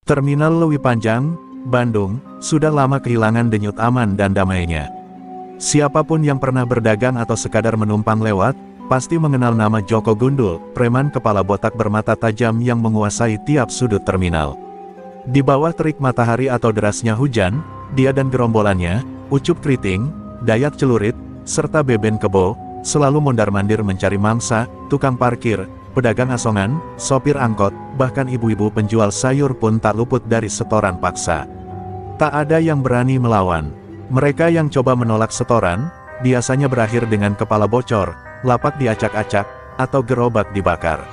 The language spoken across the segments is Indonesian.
Terminal Lewi Panjang, Bandung, sudah lama kehilangan denyut aman dan damainya. Siapapun yang pernah berdagang atau sekadar menumpang lewat, pasti mengenal nama Joko Gundul, preman kepala botak bermata tajam yang menguasai tiap sudut terminal. Di bawah terik matahari atau derasnya hujan, dia dan gerombolannya, Ucup Keriting, Dayat Celurit, serta Beben Kebo, selalu mondar-mandir mencari mangsa, tukang parkir, pedagang asongan, sopir angkot, bahkan ibu-ibu penjual sayur pun tak luput dari setoran paksa. Tak ada yang berani melawan. Mereka yang coba menolak setoran, biasanya berakhir dengan kepala bocor, lapak diacak-acak, atau gerobak dibakar.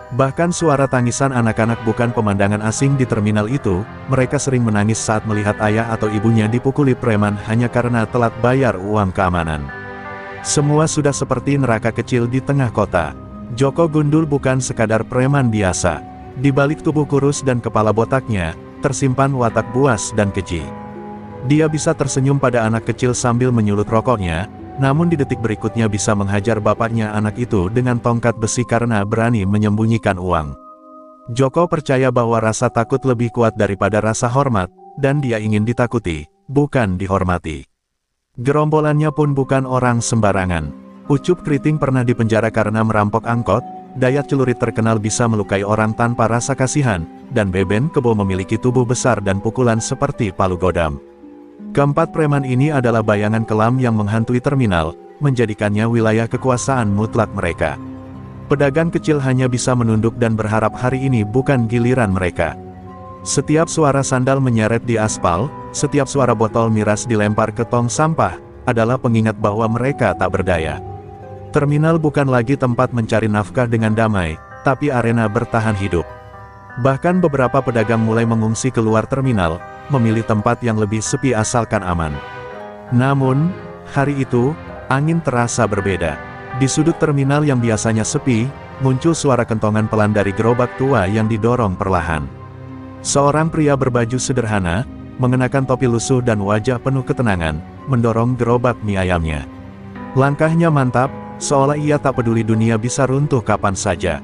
Bahkan suara tangisan anak-anak bukan pemandangan asing di terminal itu, mereka sering menangis saat melihat ayah atau ibunya dipukuli preman hanya karena telat bayar uang keamanan. Semua sudah seperti neraka kecil di tengah kota. Joko Gundul bukan sekadar preman biasa. Di balik tubuh kurus dan kepala botaknya, tersimpan watak buas dan keji. Dia bisa tersenyum pada anak kecil sambil menyulut rokoknya, namun di detik berikutnya bisa menghajar bapaknya anak itu dengan tongkat besi karena berani menyembunyikan uang. Joko percaya bahwa rasa takut lebih kuat daripada rasa hormat, dan dia ingin ditakuti, bukan dihormati. Gerombolannya pun bukan orang sembarangan. Ucup Keriting pernah dipenjara karena merampok angkot, Dayat Celurit terkenal bisa melukai orang tanpa rasa kasihan, dan Beben Kebo memiliki tubuh besar dan pukulan seperti palu godam. Keempat preman ini adalah bayangan kelam yang menghantui terminal, menjadikannya wilayah kekuasaan mutlak mereka. Pedagang kecil hanya bisa menunduk dan berharap hari ini bukan giliran mereka. Setiap suara sandal menyeret di aspal, setiap suara botol miras dilempar ke tong sampah, adalah pengingat bahwa mereka tak berdaya. Terminal bukan lagi tempat mencari nafkah dengan damai, tapi arena bertahan hidup. Bahkan beberapa pedagang mulai mengungsi keluar terminal, memilih tempat yang lebih sepi asalkan aman. Namun, hari itu, angin terasa berbeda. Di sudut terminal yang biasanya sepi, muncul suara kentongan pelan dari gerobak tua yang didorong perlahan. Seorang pria berbaju sederhana, mengenakan topi lusuh dan wajah penuh ketenangan, mendorong gerobak mie ayamnya. Langkahnya mantap, seolah ia tak peduli dunia bisa runtuh kapan saja.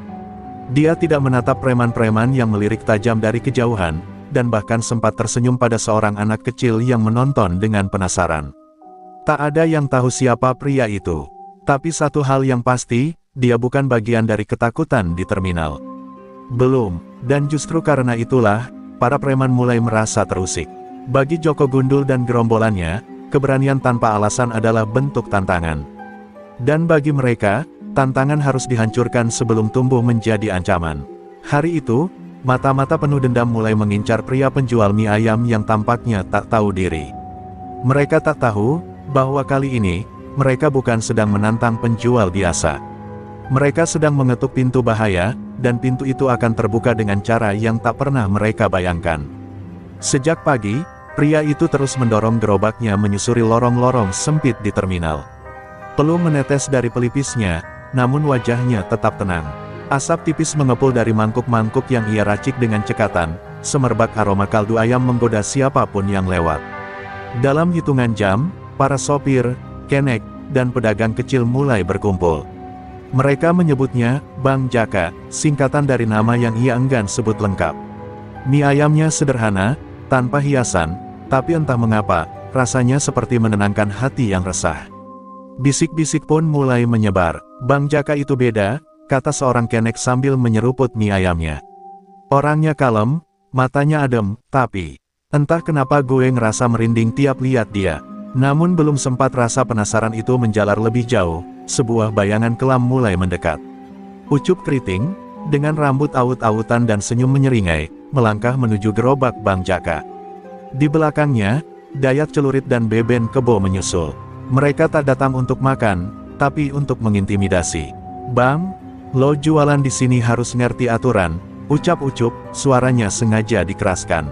Dia tidak menatap preman-preman yang melirik tajam dari kejauhan, dan bahkan sempat tersenyum pada seorang anak kecil yang menonton dengan penasaran. Tak ada yang tahu siapa pria itu. Tapi satu hal yang pasti, dia bukan bagian dari ketakutan di terminal. Belum, dan justru karena itulah, para preman mulai merasa terusik. Bagi Joko Gundul dan gerombolannya, keberanian tanpa alasan adalah bentuk tantangan. Dan bagi mereka, tantangan harus dihancurkan sebelum tumbuh menjadi ancaman. Hari itu, mata-mata penuh dendam mulai mengincar pria penjual mie ayam yang tampaknya tak tahu diri. Mereka tak tahu, bahwa kali ini, mereka bukan sedang menantang penjual biasa. Mereka sedang mengetuk pintu bahaya, dan pintu itu akan terbuka dengan cara yang tak pernah mereka bayangkan. Sejak pagi, pria itu terus mendorong gerobaknya menyusuri lorong-lorong sempit di terminal. Peluh menetes dari pelipisnya, namun wajahnya tetap tenang. Asap tipis mengepul dari mangkuk-mangkuk yang ia racik dengan cekatan, semerbak aroma kaldu ayam menggoda siapapun yang lewat. Dalam hitungan jam, para sopir, kenek, dan pedagang kecil mulai berkumpul. Mereka menyebutnya, Bang Jaka, singkatan dari nama yang ia enggan sebut lengkap. Mie ayamnya sederhana, tanpa hiasan, tapi entah mengapa, rasanya seperti menenangkan hati yang resah. Bisik-bisik pun mulai menyebar. Bang Jaka itu beda, kata seorang kenek sambil menyeruput mie ayamnya. Orangnya kalem, matanya adem, tapi entah kenapa gue ngerasa merinding tiap lihat dia. Namun belum sempat rasa penasaran itu menjalar lebih jauh, sebuah bayangan kelam mulai mendekat. Ucup Keriting, dengan rambut awut-awutan dan senyum menyeringai, melangkah menuju gerobak Bang Jaka. Di belakangnya, Dayat Celurit dan Beben Kebo menyusul. Mereka tak datang untuk makan, tapi untuk mengintimidasi. Bang, lo jualan di sini harus ngerti aturan, ucap Ucup, suaranya sengaja dikeraskan.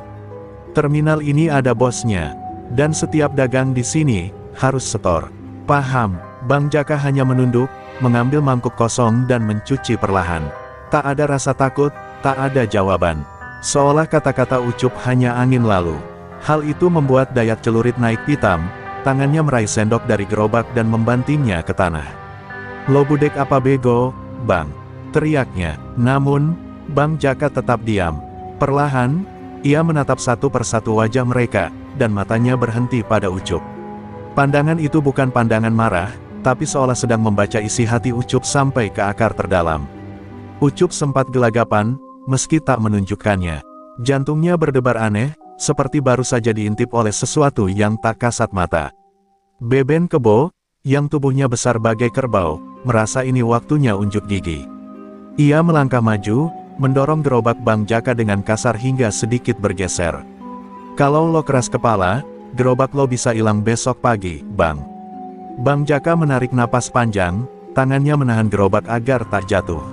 Terminal ini ada bosnya, dan setiap dagang di sini harus setor. Paham? Bang Jaka hanya menunduk, mengambil mangkuk kosong dan mencuci perlahan. Tak ada rasa takut, tak ada jawaban. Seolah kata-kata Ucup hanya angin lalu. Hal itu membuat Dayat Celurit naik pitam. Tangannya meraih sendok dari gerobak dan membantingnya ke tanah. Lo budek apa bego, Bang? Teriaknya. Namun, Bang Jaka tetap diam. Perlahan, Ia menatap satu persatu wajah mereka, dan matanya berhenti pada Ucup. Pandangan itu bukan pandangan marah, tapi seolah sedang membaca isi hati Ucup sampai ke akar terdalam. Ucup sempat gelagapan, meski tak menunjukkannya. Jantungnya berdebar aneh, seperti baru saja diintip oleh sesuatu yang tak kasat mata. Beben Kebo, yang tubuhnya besar bagai kerbau, merasa ini waktunya unjuk gigi. Ia melangkah maju, mendorong gerobak Bang Jaka dengan kasar hingga sedikit bergeser. Kalau lo keras kepala, gerobak lo bisa hilang besok pagi, Bang. Bang Jaka menarik napas panjang, tangannya menahan gerobak agar tak jatuh.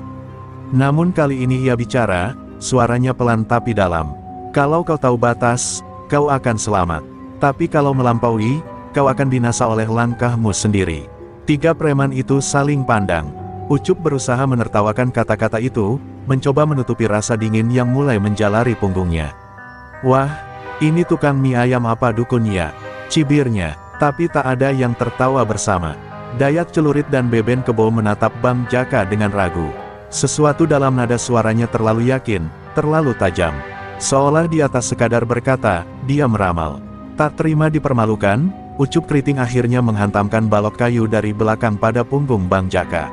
Namun kali ini ia bicara, suaranya pelan tapi dalam. Kalau kau tahu batas, kau akan selamat. Tapi kalau melampaui, kau akan binasa oleh langkahmu sendiri. Tiga preman itu saling pandang. Ucup berusaha menertawakan kata-kata itu, mencoba menutupi rasa dingin yang mulai menjalari punggungnya. Wah, ini tukang mie ayam apa dukun ya? Cibirnya, tapi tak ada yang tertawa bersama. Dayat Celurit dan Beben Kebo menatap Bang Jaka dengan ragu. Sesuatu dalam nada suaranya terlalu yakin, terlalu tajam. Seolah di atas sekadar berkata, dia meramal. Tak terima dipermalukan, Ucup keriting akhirnya menghantamkan balok kayu dari belakang pada punggung Bang Jaka.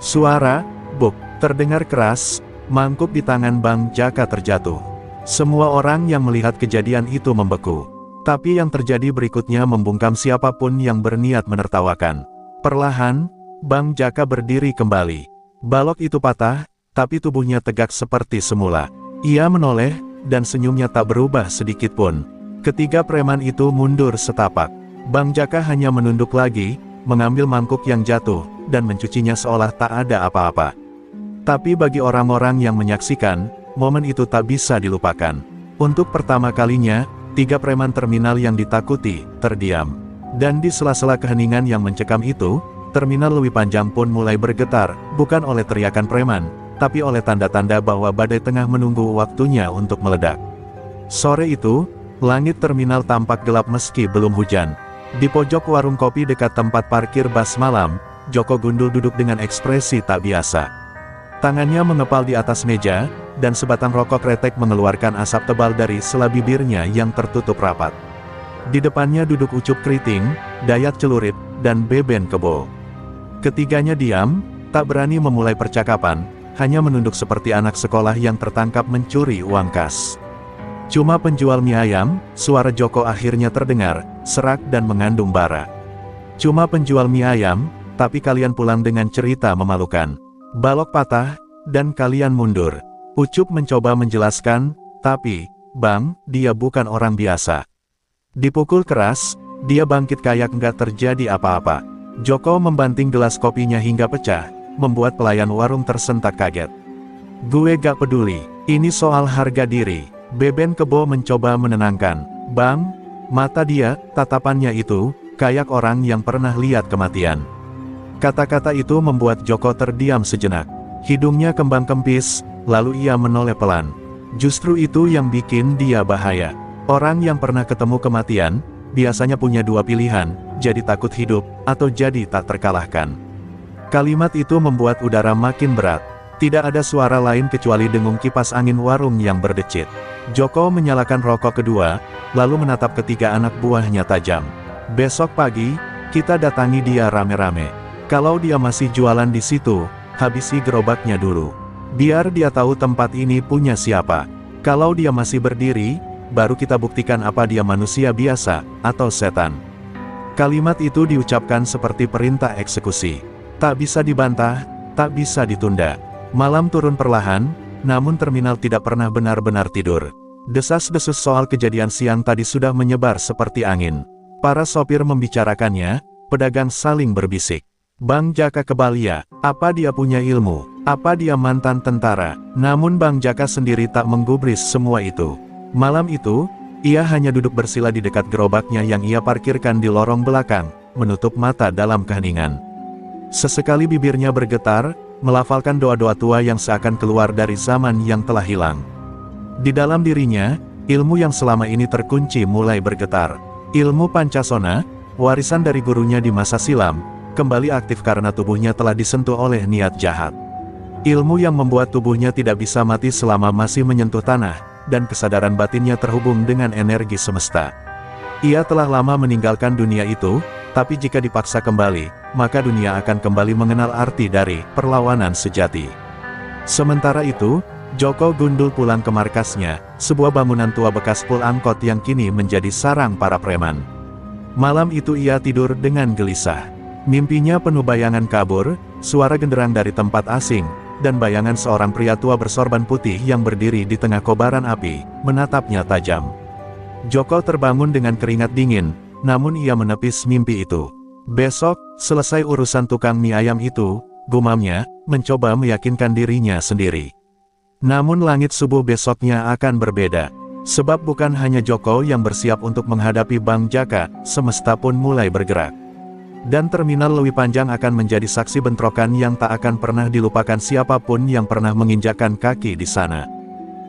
Suara, buk, terdengar keras, mangkuk di tangan Bang Jaka terjatuh. Semua orang yang melihat kejadian itu membeku. Tapi yang terjadi berikutnya membungkam siapapun yang berniat menertawakan. Perlahan, Bang Jaka berdiri kembali. Balok itu patah, tapi tubuhnya tegak seperti semula. Ia menoleh, dan senyumnya tak berubah sedikitpun. Ketiga preman itu mundur setapak. Bang Jaka hanya menunduk lagi, mengambil mangkuk yang jatuh, dan mencucinya seolah tak ada apa-apa. Tapi bagi orang-orang yang menyaksikan, momen itu tak bisa dilupakan. Untuk pertama kalinya, tiga preman terminal yang ditakuti, terdiam. Dan di sela-sela keheningan yang mencekam itu, terminal Lewi Panjang pun mulai bergetar, bukan oleh teriakan preman, tapi oleh tanda-tanda bahwa badai tengah menunggu waktunya untuk meledak. Sore itu, langit terminal tampak gelap meski belum hujan. Di pojok warung kopi dekat tempat parkir bus malam, Joko Gundul duduk dengan ekspresi tak biasa. Tangannya mengepal di atas meja, dan sebatang rokok kretek mengeluarkan asap tebal dari sela bibirnya yang tertutup rapat. Di depannya duduk Ucup Keriting, Dayat Celurit, dan Beben Kebo. Ketiganya diam, tak berani memulai percakapan, hanya menunduk seperti anak sekolah yang tertangkap mencuri uang kas. Cuma penjual mie ayam, suara Joko akhirnya terdengar, serak dan mengandung bara. Cuma penjual mie ayam, tapi kalian pulang dengan cerita memalukan. Balok patah, dan kalian mundur. Ucup mencoba menjelaskan, tapi, Bang, dia bukan orang biasa. Dipukul keras, dia bangkit kayak nggak terjadi apa-apa. Joko membanting gelas kopinya hingga pecah, membuat pelayan warung tersentak kaget. Gue gak peduli, ini soal harga diri. Beben Kebo mencoba menenangkan. Bang, mata dia, tatapannya itu, kayak orang yang pernah lihat kematian. Kata-kata itu membuat Joko terdiam sejenak. Hidungnya kembang kempis, lalu ia menoleh pelan. Justru itu yang bikin dia bahaya. Orang yang pernah ketemu kematian, biasanya punya dua pilihan, jadi takut hidup, atau jadi tak terkalahkan. Kalimat itu membuat udara makin berat. Tidak ada suara lain kecuali dengung kipas angin warung yang berdecit. Joko menyalakan rokok kedua, lalu menatap ketiga anak buahnya tajam. Besok pagi, kita datangi dia rame-rame. Kalau dia masih jualan di situ, habisi gerobaknya dulu. Biar dia tahu tempat ini punya siapa. Kalau dia masih berdiri, baru kita buktikan apa dia manusia biasa, atau setan. Kalimat itu diucapkan seperti perintah eksekusi. Tak bisa dibantah, tak bisa ditunda. Malam turun perlahan, namun terminal tidak pernah benar-benar tidur. Desas-desus soal kejadian siang tadi sudah menyebar seperti angin. Para sopir membicarakannya, pedagang saling berbisik. Bang Jaka kebalia, apa dia punya ilmu, apa dia mantan tentara. Namun Bang Jaka sendiri tak menggubris semua itu. Malam itu, ia hanya duduk bersila di dekat gerobaknya yang ia parkirkan di lorong belakang, menutup mata dalam keheningan. Sesekali bibirnya bergetar, melafalkan doa-doa tua yang seakan keluar dari zaman yang telah hilang. Di dalam dirinya, ilmu yang selama ini terkunci mulai bergetar. Ilmu Pancasona, warisan dari gurunya di masa silam, kembali aktif karena tubuhnya telah disentuh oleh niat jahat. Ilmu yang membuat tubuhnya tidak bisa mati selama masih menyentuh tanah, dan kesadaran batinnya terhubung dengan energi semesta. Ia telah lama meninggalkan dunia itu, tapi jika dipaksa kembali, maka dunia akan kembali mengenal arti dari perlawanan sejati. Sementara itu, Joko Gundul pulang ke markasnya, sebuah bangunan tua bekas pul angkot yang kini menjadi sarang para preman. Malam itu ia tidur dengan gelisah. Mimpinya penuh bayangan kabur, suara genderang dari tempat asing, dan bayangan seorang pria tua bersorban putih yang berdiri di tengah kobaran api, menatapnya tajam. Joko terbangun dengan keringat dingin, namun ia menepis mimpi itu. Besok, selesai urusan tukang mie ayam itu, gumamnya, mencoba meyakinkan dirinya sendiri. Namun langit subuh besoknya akan berbeda. Sebab bukan hanya Joko yang bersiap untuk menghadapi Bang Jaka, semesta pun mulai bergerak. Dan terminal Lewi Panjang akan menjadi saksi bentrokan yang tak akan pernah dilupakan siapapun yang pernah menginjakkan kaki di sana.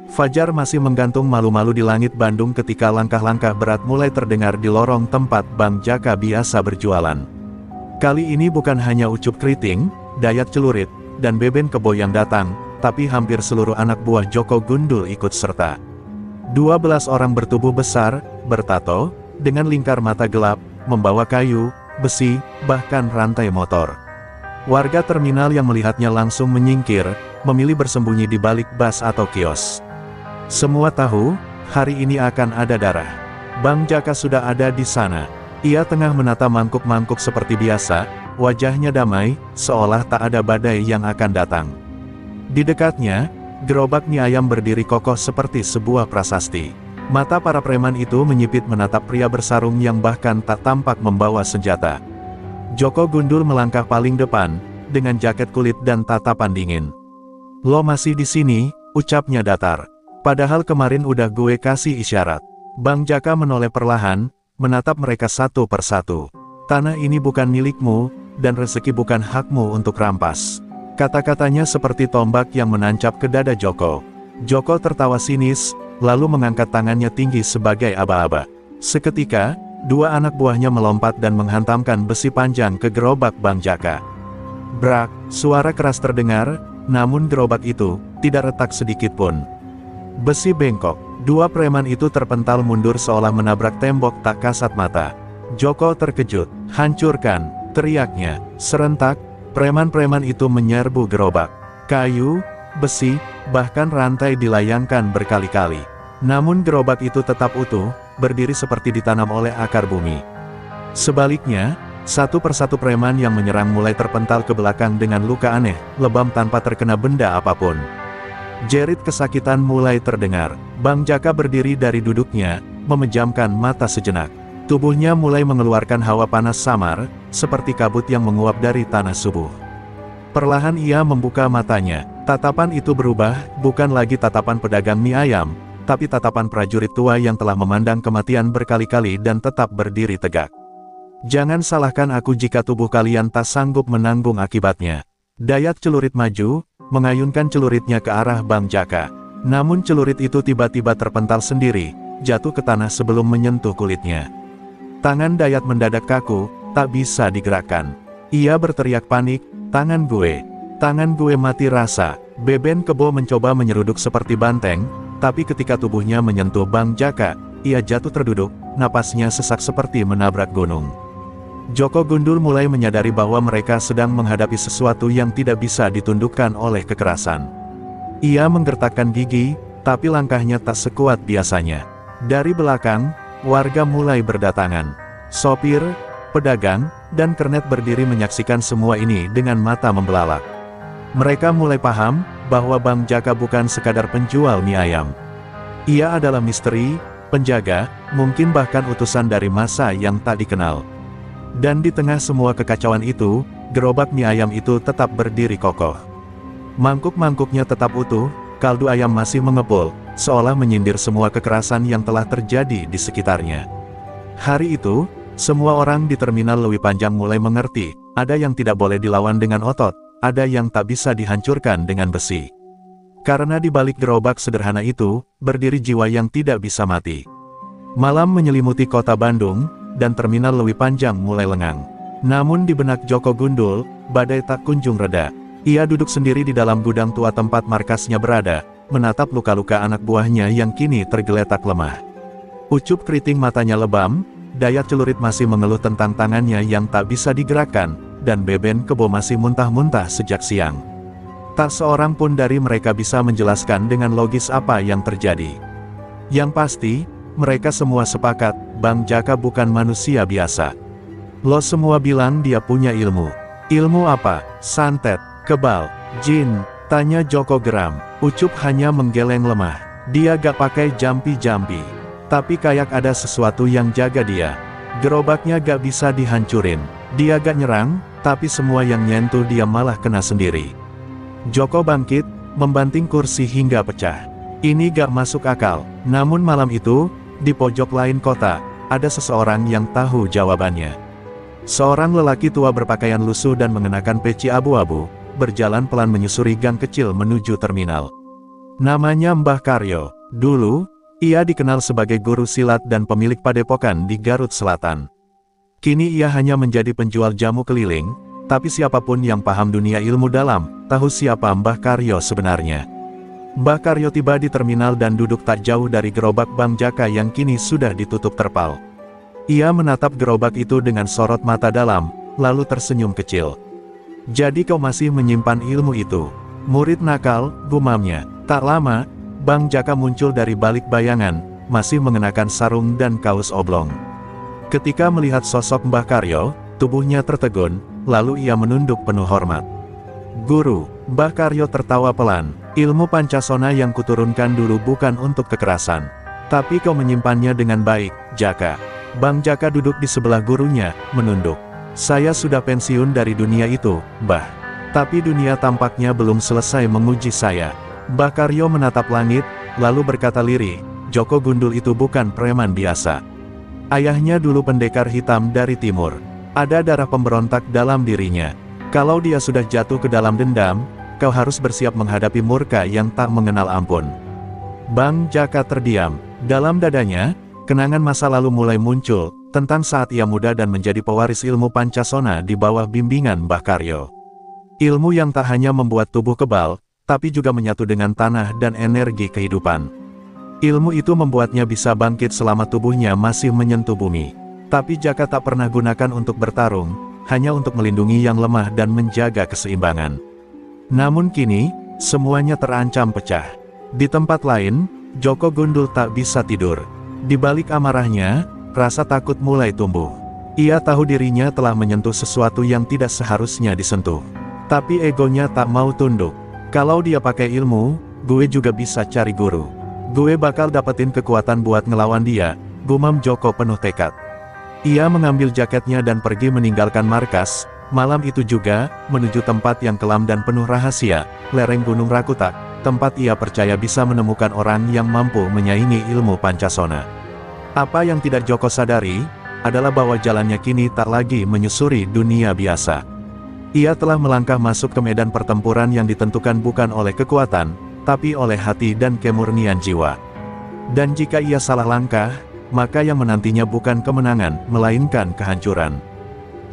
Fajar masih menggantung malu-malu di langit Bandung ketika langkah-langkah berat mulai terdengar di lorong tempat Bang Jaka biasa berjualan. Kali ini bukan hanya Ucup Keriting, Dayat Celurit, dan Beben Kebo yang datang, tapi hampir seluruh anak buah Joko Gundul ikut serta. 12 orang bertubuh besar, bertato, dengan lingkar mata gelap, membawa kayu, besi, bahkan rantai motor. Warga terminal yang melihatnya langsung menyingkir, memilih bersembunyi di balik bas atau kios. Semua tahu, hari ini akan ada darah. Bang Jaka sudah ada di sana. Ia tengah menata mangkuk-mangkuk seperti biasa, wajahnya damai, seolah tak ada badai yang akan datang. Di dekatnya, gerobak mie ayam berdiri kokoh seperti sebuah prasasti. Mata para preman itu menyipit menatap pria bersarung yang bahkan tak tampak membawa senjata. Joko Gundul melangkah paling depan, dengan jaket kulit dan tatapan dingin. "Lo masih di sini?" ucapnya datar. "Padahal kemarin udah gue kasih isyarat." Bang Jaka menoleh perlahan, menatap mereka satu persatu. "Tanah ini bukan milikmu, dan rezeki bukan hakmu untuk rampas." Kata-katanya seperti tombak yang menancap ke dada Joko. Joko tertawa sinis, lalu mengangkat tangannya tinggi sebagai aba-aba. Seketika, 2 anak buahnya melompat dan menghantamkan besi panjang ke gerobak Bang Jaka. Brak, suara keras terdengar, namun gerobak itu tidak retak sedikit pun. Besi bengkok, 2 preman itu terpental mundur seolah menabrak tembok tak kasat mata. Joko terkejut. "Hancurkan!" teriaknya. Serentak, preman-preman itu menyerbu gerobak. Kayu, besi, bahkan rantai dilayangkan berkali-kali. Namun gerobak itu tetap utuh, berdiri seperti ditanam oleh akar bumi. Sebaliknya, satu persatu preman yang menyerang mulai terpental ke belakang dengan luka aneh, lebam tanpa terkena benda apapun. Jerit kesakitan mulai terdengar. Bang Jaka berdiri dari duduknya, memejamkan mata sejenak. Tubuhnya mulai mengeluarkan hawa panas samar, seperti kabut yang menguap dari tanah subuh. Perlahan ia membuka matanya. Tatapan itu berubah, bukan lagi tatapan pedagang mie ayam, tapi tatapan prajurit tua yang telah memandang kematian berkali-kali dan tetap berdiri tegak. "Jangan salahkan aku jika tubuh kalian tak sanggup menanggung akibatnya." Dayat Celurit maju, mengayunkan celuritnya ke arah Bang Jaka. Namun celurit itu tiba-tiba terpental sendiri, jatuh ke tanah sebelum menyentuh kulitnya. Tangan Dayat mendadak kaku, tak bisa digerakkan. Ia berteriak panik, tangan gue mati rasa." Beben Kebo mencoba menyeruduk seperti banteng, tapi ketika tubuhnya menyentuh Bang Jaka, ia jatuh terduduk, napasnya sesak seperti menabrak gunung. Joko Gundul mulai menyadari bahwa mereka sedang menghadapi sesuatu yang tidak bisa ditundukkan oleh kekerasan. Ia menggertakkan gigi, tapi langkahnya tak sekuat biasanya. Dari belakang, warga mulai berdatangan. Sopir, pedagang, dan kernet berdiri menyaksikan semua ini dengan mata membelalak. Mereka mulai paham bahwa Bang Jaka bukan sekadar penjual mie ayam. Ia adalah misteri, penjaga, mungkin bahkan utusan dari masa yang tak dikenal. Dan di tengah semua kekacauan itu, gerobak mie ayam itu tetap berdiri kokoh. Mangkuk-mangkuknya tetap utuh, kaldu ayam masih mengepul, seolah menyindir semua kekerasan yang telah terjadi di sekitarnya. Hari itu, semua orang di terminal Lewi Panjang mulai mengerti, ada yang tidak boleh dilawan dengan otot, ada yang tak bisa dihancurkan dengan besi. Karena di balik gerobak sederhana itu, berdiri jiwa yang tidak bisa mati. Malam menyelimuti kota Bandung, dan terminal Lewi Panjang mulai lengang. Namun di benak Joko Gundul, badai tak kunjung reda. Ia duduk sendiri di dalam gudang tua tempat markasnya berada, menatap luka-luka anak buahnya yang kini tergeletak lemah. Ucup keriting matanya lebam, Dayat celurit masih mengeluh tentang tangannya yang tak bisa digerakkan, dan Beben Kebo masih muntah-muntah sejak siang. Tak seorang pun dari mereka bisa menjelaskan dengan logis apa yang terjadi. Yang pasti, mereka semua sepakat, Bang Jaka bukan manusia biasa. Lo semua bilang dia punya ilmu. Ilmu apa? Santet, kebal, jin? Tanya Joko geram. Ucup hanya menggeleng lemah. Dia gak pakai jampi-jampi. Tapi kayak ada sesuatu yang jaga dia. Gerobaknya gak bisa dihancurin. Dia gak nyerang, tapi semua yang nyentuh dia malah kena sendiri. Joko bangkit, membanting kursi hingga pecah. Ini gak masuk akal. Namun malam itu, di pojok lain kota, ada seseorang yang tahu jawabannya. Seorang lelaki tua berpakaian lusuh dan mengenakan peci abu-abu, berjalan pelan menyusuri gang kecil menuju terminal. Namanya Mbah Karyo. Dulu, ia dikenal sebagai guru silat dan pemilik padepokan di Garut Selatan. Kini ia hanya menjadi penjual jamu keliling, tapi siapapun yang paham dunia ilmu dalam, tahu siapa Mbah Karyo sebenarnya. Mbah Karyo tiba di terminal dan duduk tak jauh dari gerobak Bang Jaka yang kini sudah ditutup terpal. Ia menatap gerobak itu dengan sorot mata dalam, lalu tersenyum kecil. Jadi kau masih menyimpan ilmu itu? Murid nakal, gumamnya. Tak lama, Bang Jaka muncul dari balik bayangan, masih mengenakan sarung dan kaos oblong. Ketika melihat sosok Mbah Karyo, tubuhnya tertegun, lalu ia menunduk penuh hormat. Guru, Mbah Karyo tertawa pelan, ilmu Pancasona yang kuturunkan dulu bukan untuk kekerasan. Tapi kau menyimpannya dengan baik, Jaka. Bang Jaka duduk di sebelah gurunya, menunduk. Saya sudah pensiun dari dunia itu, Mbah. Tapi dunia tampaknya belum selesai menguji saya. Mbah Karyo menatap langit, lalu berkata lirih, Joko Gundul itu bukan preman biasa. Ayahnya dulu pendekar hitam dari timur. Ada darah pemberontak dalam dirinya. Kalau dia sudah jatuh ke dalam dendam, kau harus bersiap menghadapi murka yang tak mengenal ampun. Bang Jaka terdiam. Dalam dadanya, kenangan masa lalu mulai muncul, tentang saat ia muda dan menjadi pewaris ilmu Pancasona di bawah bimbingan Mbah Karyo. Ilmu yang tak hanya membuat tubuh kebal, tapi juga menyatu dengan tanah dan energi kehidupan. Ilmu itu membuatnya bisa bangkit selama tubuhnya masih menyentuh bumi. Tapi Jaka tak pernah gunakan untuk bertarung, hanya untuk melindungi yang lemah dan menjaga keseimbangan. Namun kini, semuanya terancam pecah. Di tempat lain, Joko Gundul tak bisa tidur. Di balik amarahnya, rasa takut mulai tumbuh. Ia tahu dirinya telah menyentuh sesuatu yang tidak seharusnya disentuh. Tapi egonya tak mau tunduk. Kalau dia pakai ilmu, gue juga bisa cari guru. Gue bakal dapetin kekuatan buat ngelawan dia, gumam Joko penuh tekad. Ia mengambil jaketnya dan pergi meninggalkan markas. Malam itu juga, menuju tempat yang kelam dan penuh rahasia, lereng Gunung Rakutak, tempat ia percaya bisa menemukan orang yang mampu menyaingi ilmu Pancasona. Apa yang tidak Joko sadari, adalah bahwa jalannya kini tak lagi menyusuri dunia biasa. Ia telah melangkah masuk ke medan pertempuran yang ditentukan bukan oleh kekuatan, tapi oleh hati dan kemurnian jiwa. Dan jika ia salah langkah, maka yang menantinya bukan kemenangan, melainkan kehancuran.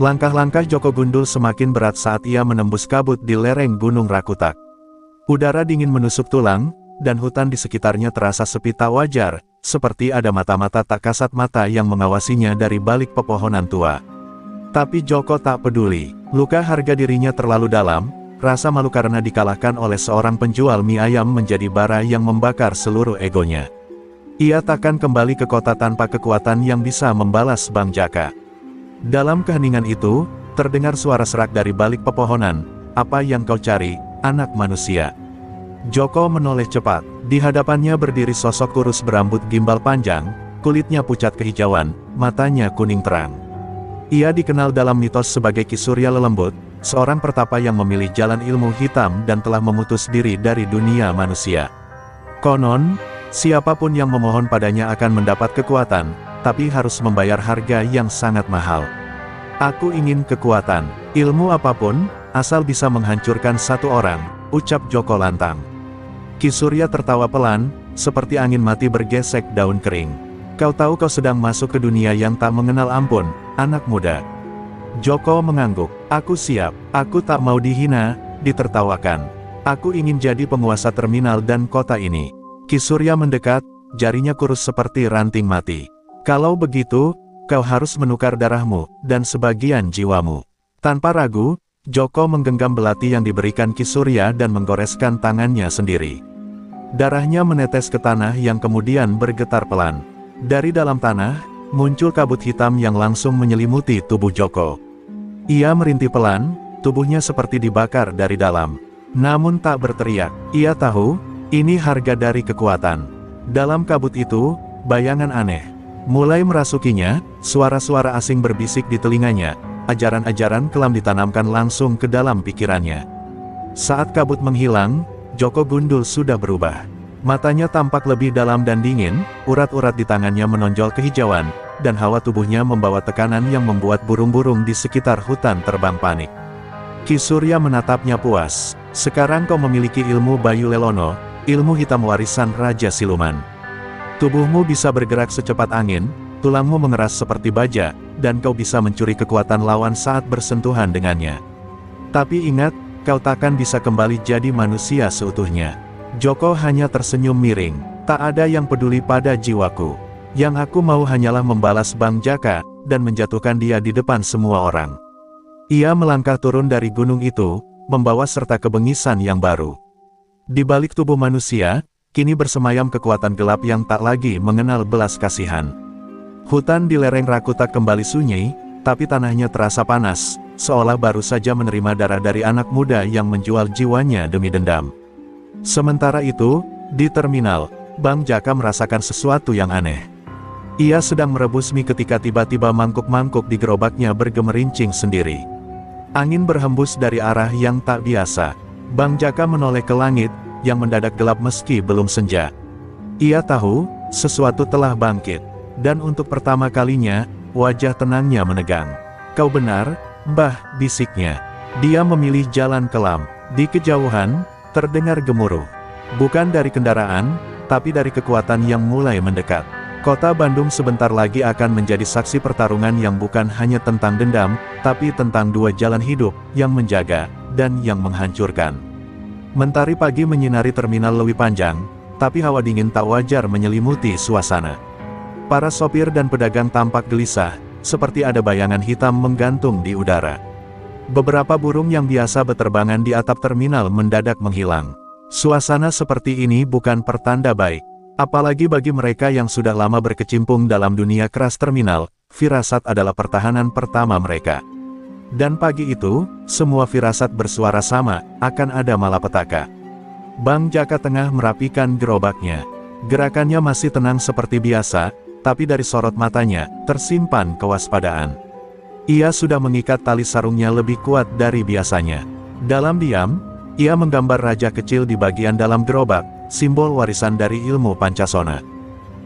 Langkah-langkah Joko Gundul semakin berat saat ia menembus kabut di lereng Gunung Rakutak. Udara dingin menusuk tulang, dan hutan di sekitarnya terasa sepi tak wajar, seperti ada mata-mata tak kasat mata yang mengawasinya dari balik pepohonan tua. Tapi Joko tak peduli, luka harga dirinya terlalu dalam, rasa malu karena dikalahkan oleh seorang penjual mie ayam menjadi bara yang membakar seluruh egonya. Ia takkan kembali ke kota tanpa kekuatan yang bisa membalas Bang Jaka. Dalam keheningan itu, terdengar suara serak dari balik pepohonan, apa yang kau cari, anak manusia? Joko menoleh cepat, di hadapannya berdiri sosok kurus berambut gimbal panjang, kulitnya pucat kehijauan, matanya kuning terang. Ia dikenal dalam mitos sebagai Ki Surya Lelembut, seorang pertapa yang memilih jalan ilmu hitam dan telah memutus diri dari dunia manusia. Konon, siapapun yang memohon padanya akan mendapat kekuatan, tapi harus membayar harga yang sangat mahal. Aku ingin kekuatan, ilmu apapun, asal bisa menghancurkan satu orang, ucap Joko lantang. Ki Surya tertawa pelan, seperti angin mati bergesek daun kering. Kau tahu kau sedang masuk ke dunia yang tak mengenal ampun, anak muda. Joko mengangguk, aku siap, aku tak mau dihina, ditertawakan. Aku ingin jadi penguasa terminal dan kota ini. Ki Surya mendekat, jarinya kurus seperti ranting mati. Kalau begitu, kau harus menukar darahmu, dan sebagian jiwamu. Tanpa ragu, Joko menggenggam belati yang diberikan Ki Surya dan menggoreskan tangannya sendiri. Darahnya menetes ke tanah yang kemudian bergetar pelan. Dari dalam tanah, muncul kabut hitam yang langsung menyelimuti tubuh Joko. Ia merintih pelan, tubuhnya seperti dibakar dari dalam. Namun tak berteriak, ia tahu, ini harga dari kekuatan. Dalam kabut itu, bayangan aneh mulai merasukinya, suara-suara asing berbisik di telinganya, ajaran-ajaran kelam ditanamkan langsung ke dalam pikirannya. Saat kabut menghilang, Joko Gundul sudah berubah. Matanya tampak lebih dalam dan dingin, urat-urat di tangannya menonjol kehijauan, dan hawa tubuhnya membawa tekanan yang membuat burung-burung di sekitar hutan terbang panik. Ki Surya menatapnya puas. Sekarang kau memiliki ilmu Bayu Lelono, ilmu hitam warisan Raja Siluman. Tubuhmu bisa bergerak secepat angin, tulangmu mengeras seperti baja, dan kau bisa mencuri kekuatan lawan saat bersentuhan dengannya. Tapi ingat, kau takkan bisa kembali jadi manusia seutuhnya. Joko hanya tersenyum miring. Tak ada yang peduli pada jiwaku. Yang aku mau hanyalah membalas Bang Jaka, dan menjatuhkan dia di depan semua orang. Ia melangkah turun dari gunung itu, membawa serta kebengisan yang baru. Di balik tubuh manusia, kini bersemayam kekuatan gelap yang tak lagi mengenal belas kasihan. Hutan di lereng Rakuta kembali sunyi, tapi tanahnya terasa panas, seolah baru saja menerima darah dari anak muda yang menjual jiwanya demi dendam. Sementara itu, di terminal, Bang Jaka merasakan sesuatu yang aneh. Ia sedang merebus mie ketika tiba-tiba mangkuk-mangkuk di gerobaknya bergemerincing sendiri. Angin berhembus dari arah yang tak biasa. Bang Jaka menoleh ke langit, yang mendadak gelap meski belum senja. Ia tahu, sesuatu telah bangkit. Dan untuk pertama kalinya, wajah tenangnya menegang. Kau benar, Mbah, bisiknya. Dia memilih jalan kelam. Di kejauhan, terdengar gemuruh. Bukan dari kendaraan, tapi dari kekuatan yang mulai mendekat. Kota Bandung sebentar lagi akan menjadi saksi pertarungan yang bukan hanya tentang dendam, tapi tentang dua jalan hidup, yang menjaga, dan yang menghancurkan. Mentari pagi menyinari terminal Lewi Panjang, tapi hawa dingin tak wajar menyelimuti suasana. Para sopir dan pedagang tampak gelisah, seperti ada bayangan hitam menggantung di udara. Beberapa burung yang biasa berterbangan di atap terminal mendadak menghilang. Suasana seperti ini bukan pertanda baik. Apalagi bagi mereka yang sudah lama berkecimpung dalam dunia keras terminal, firasat adalah pertahanan pertama mereka. Dan pagi itu, semua firasat bersuara sama, akan ada malapetaka. Bang Jaka tengah merapikan gerobaknya. Gerakannya masih tenang seperti biasa, tapi dari sorot matanya, tersimpan kewaspadaan. Ia sudah mengikat tali sarungnya lebih kuat dari biasanya. Dalam diam, ia menggambar raja kecil di bagian dalam gerobak, simbol warisan dari ilmu Pancasona.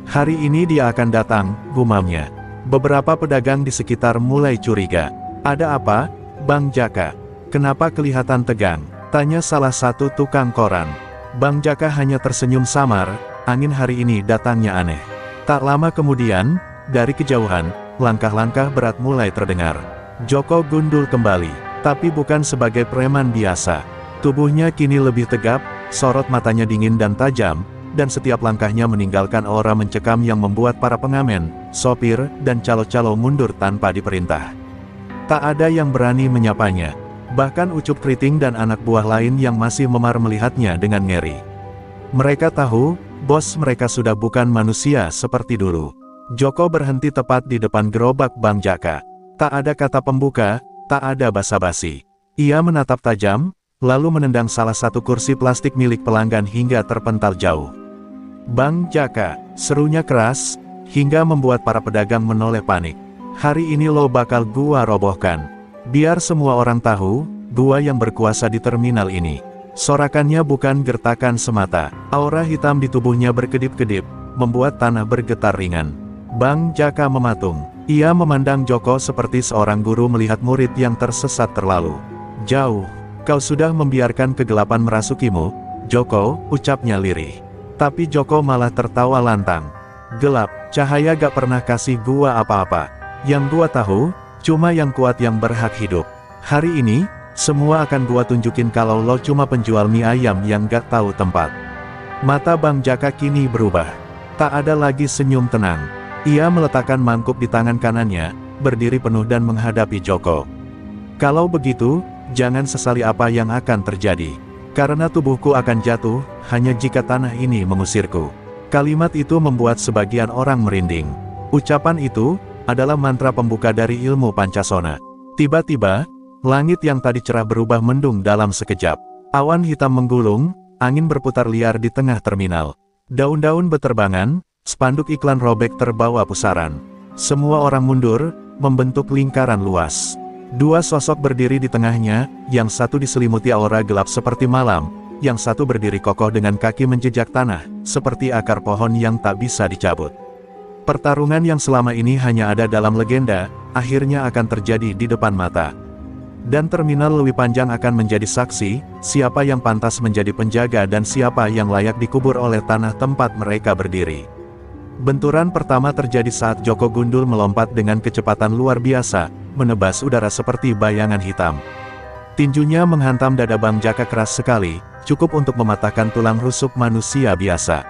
Hari ini dia akan datang, gumamnya. Beberapa pedagang di sekitar mulai curiga. Ada apa, Bang Jaka? Kenapa kelihatan tegang? Tanya salah satu tukang koran. Bang Jaka hanya tersenyum samar, angin hari ini datangnya aneh. Tak lama kemudian, dari kejauhan, langkah-langkah berat mulai terdengar. Joko Gundul kembali, tapi bukan sebagai preman biasa. Tubuhnya kini lebih tegap, sorot matanya dingin dan tajam, dan setiap langkahnya meninggalkan aura mencekam yang membuat para pengamen, sopir, dan calo-calo mundur tanpa diperintah. Tak ada yang berani menyapanya. Bahkan Ucup Keriting dan anak buah lain yang masih memar melihatnya dengan ngeri. Mereka tahu, bos mereka sudah bukan manusia seperti dulu. Joko berhenti tepat di depan gerobak Bang Jaka. Tak ada kata pembuka, tak ada basa-basi. Ia menatap tajam, lalu menendang salah satu kursi plastik milik pelanggan hingga terpental jauh. Bang Jaka, serunya keras, hingga membuat para pedagang menoleh panik. Hari ini lo bakal gua robohkan. Biar semua orang tahu, gua yang berkuasa di terminal ini. Sorakannya bukan gertakan semata. Aura hitam di tubuhnya berkedip-kedip, membuat tanah bergetar ringan. Bang Jaka mematung. Ia memandang Joko seperti seorang guru melihat murid yang tersesat terlalu jauh. Kau sudah membiarkan kegelapan merasukimu, Joko, ucapnya lirih. Tapi Joko malah tertawa lantang. Gelap, cahaya gak pernah kasih gua apa-apa. Yang gua tahu, cuma yang kuat yang berhak hidup. Hari ini, Semua akan gua tunjukin kalau lo cuma penjual mie ayam yang gak tahu tempat. Mata Bang Jaka kini berubah. Tak ada lagi senyum tenang. Ia meletakkan mangkuk di tangan kanannya, berdiri penuh dan menghadapi Joko. Kalau begitu, jangan sesali apa yang akan terjadi. Karena tubuhku akan jatuh, hanya jika tanah ini mengusirku. Kalimat itu membuat sebagian orang merinding. Ucapan itu adalah mantra pembuka dari ilmu Pancasona. Tiba-tiba, langit yang tadi cerah berubah mendung dalam sekejap. Awan hitam menggulung, angin berputar liar di tengah terminal. Daun-daun beterbangan, spanduk iklan robek terbawa pusaran. Semua orang mundur, membentuk lingkaran luas. Dua sosok berdiri di tengahnya, yang satu diselimuti aura gelap seperti malam, yang satu berdiri kokoh dengan kaki menjejak tanah, seperti akar pohon yang tak bisa dicabut. Pertarungan yang selama ini hanya ada dalam legenda, akhirnya akan terjadi di depan mata. Dan terminal Lewi Panjang akan menjadi saksi, siapa yang pantas menjadi penjaga dan siapa yang layak dikubur oleh tanah tempat mereka berdiri. Benturan pertama terjadi saat Joko Gundul melompat dengan kecepatan luar biasa, menebas udara seperti bayangan hitam. Tinjunya menghantam dada Bang Jaka keras sekali, cukup untuk mematahkan tulang rusuk manusia biasa.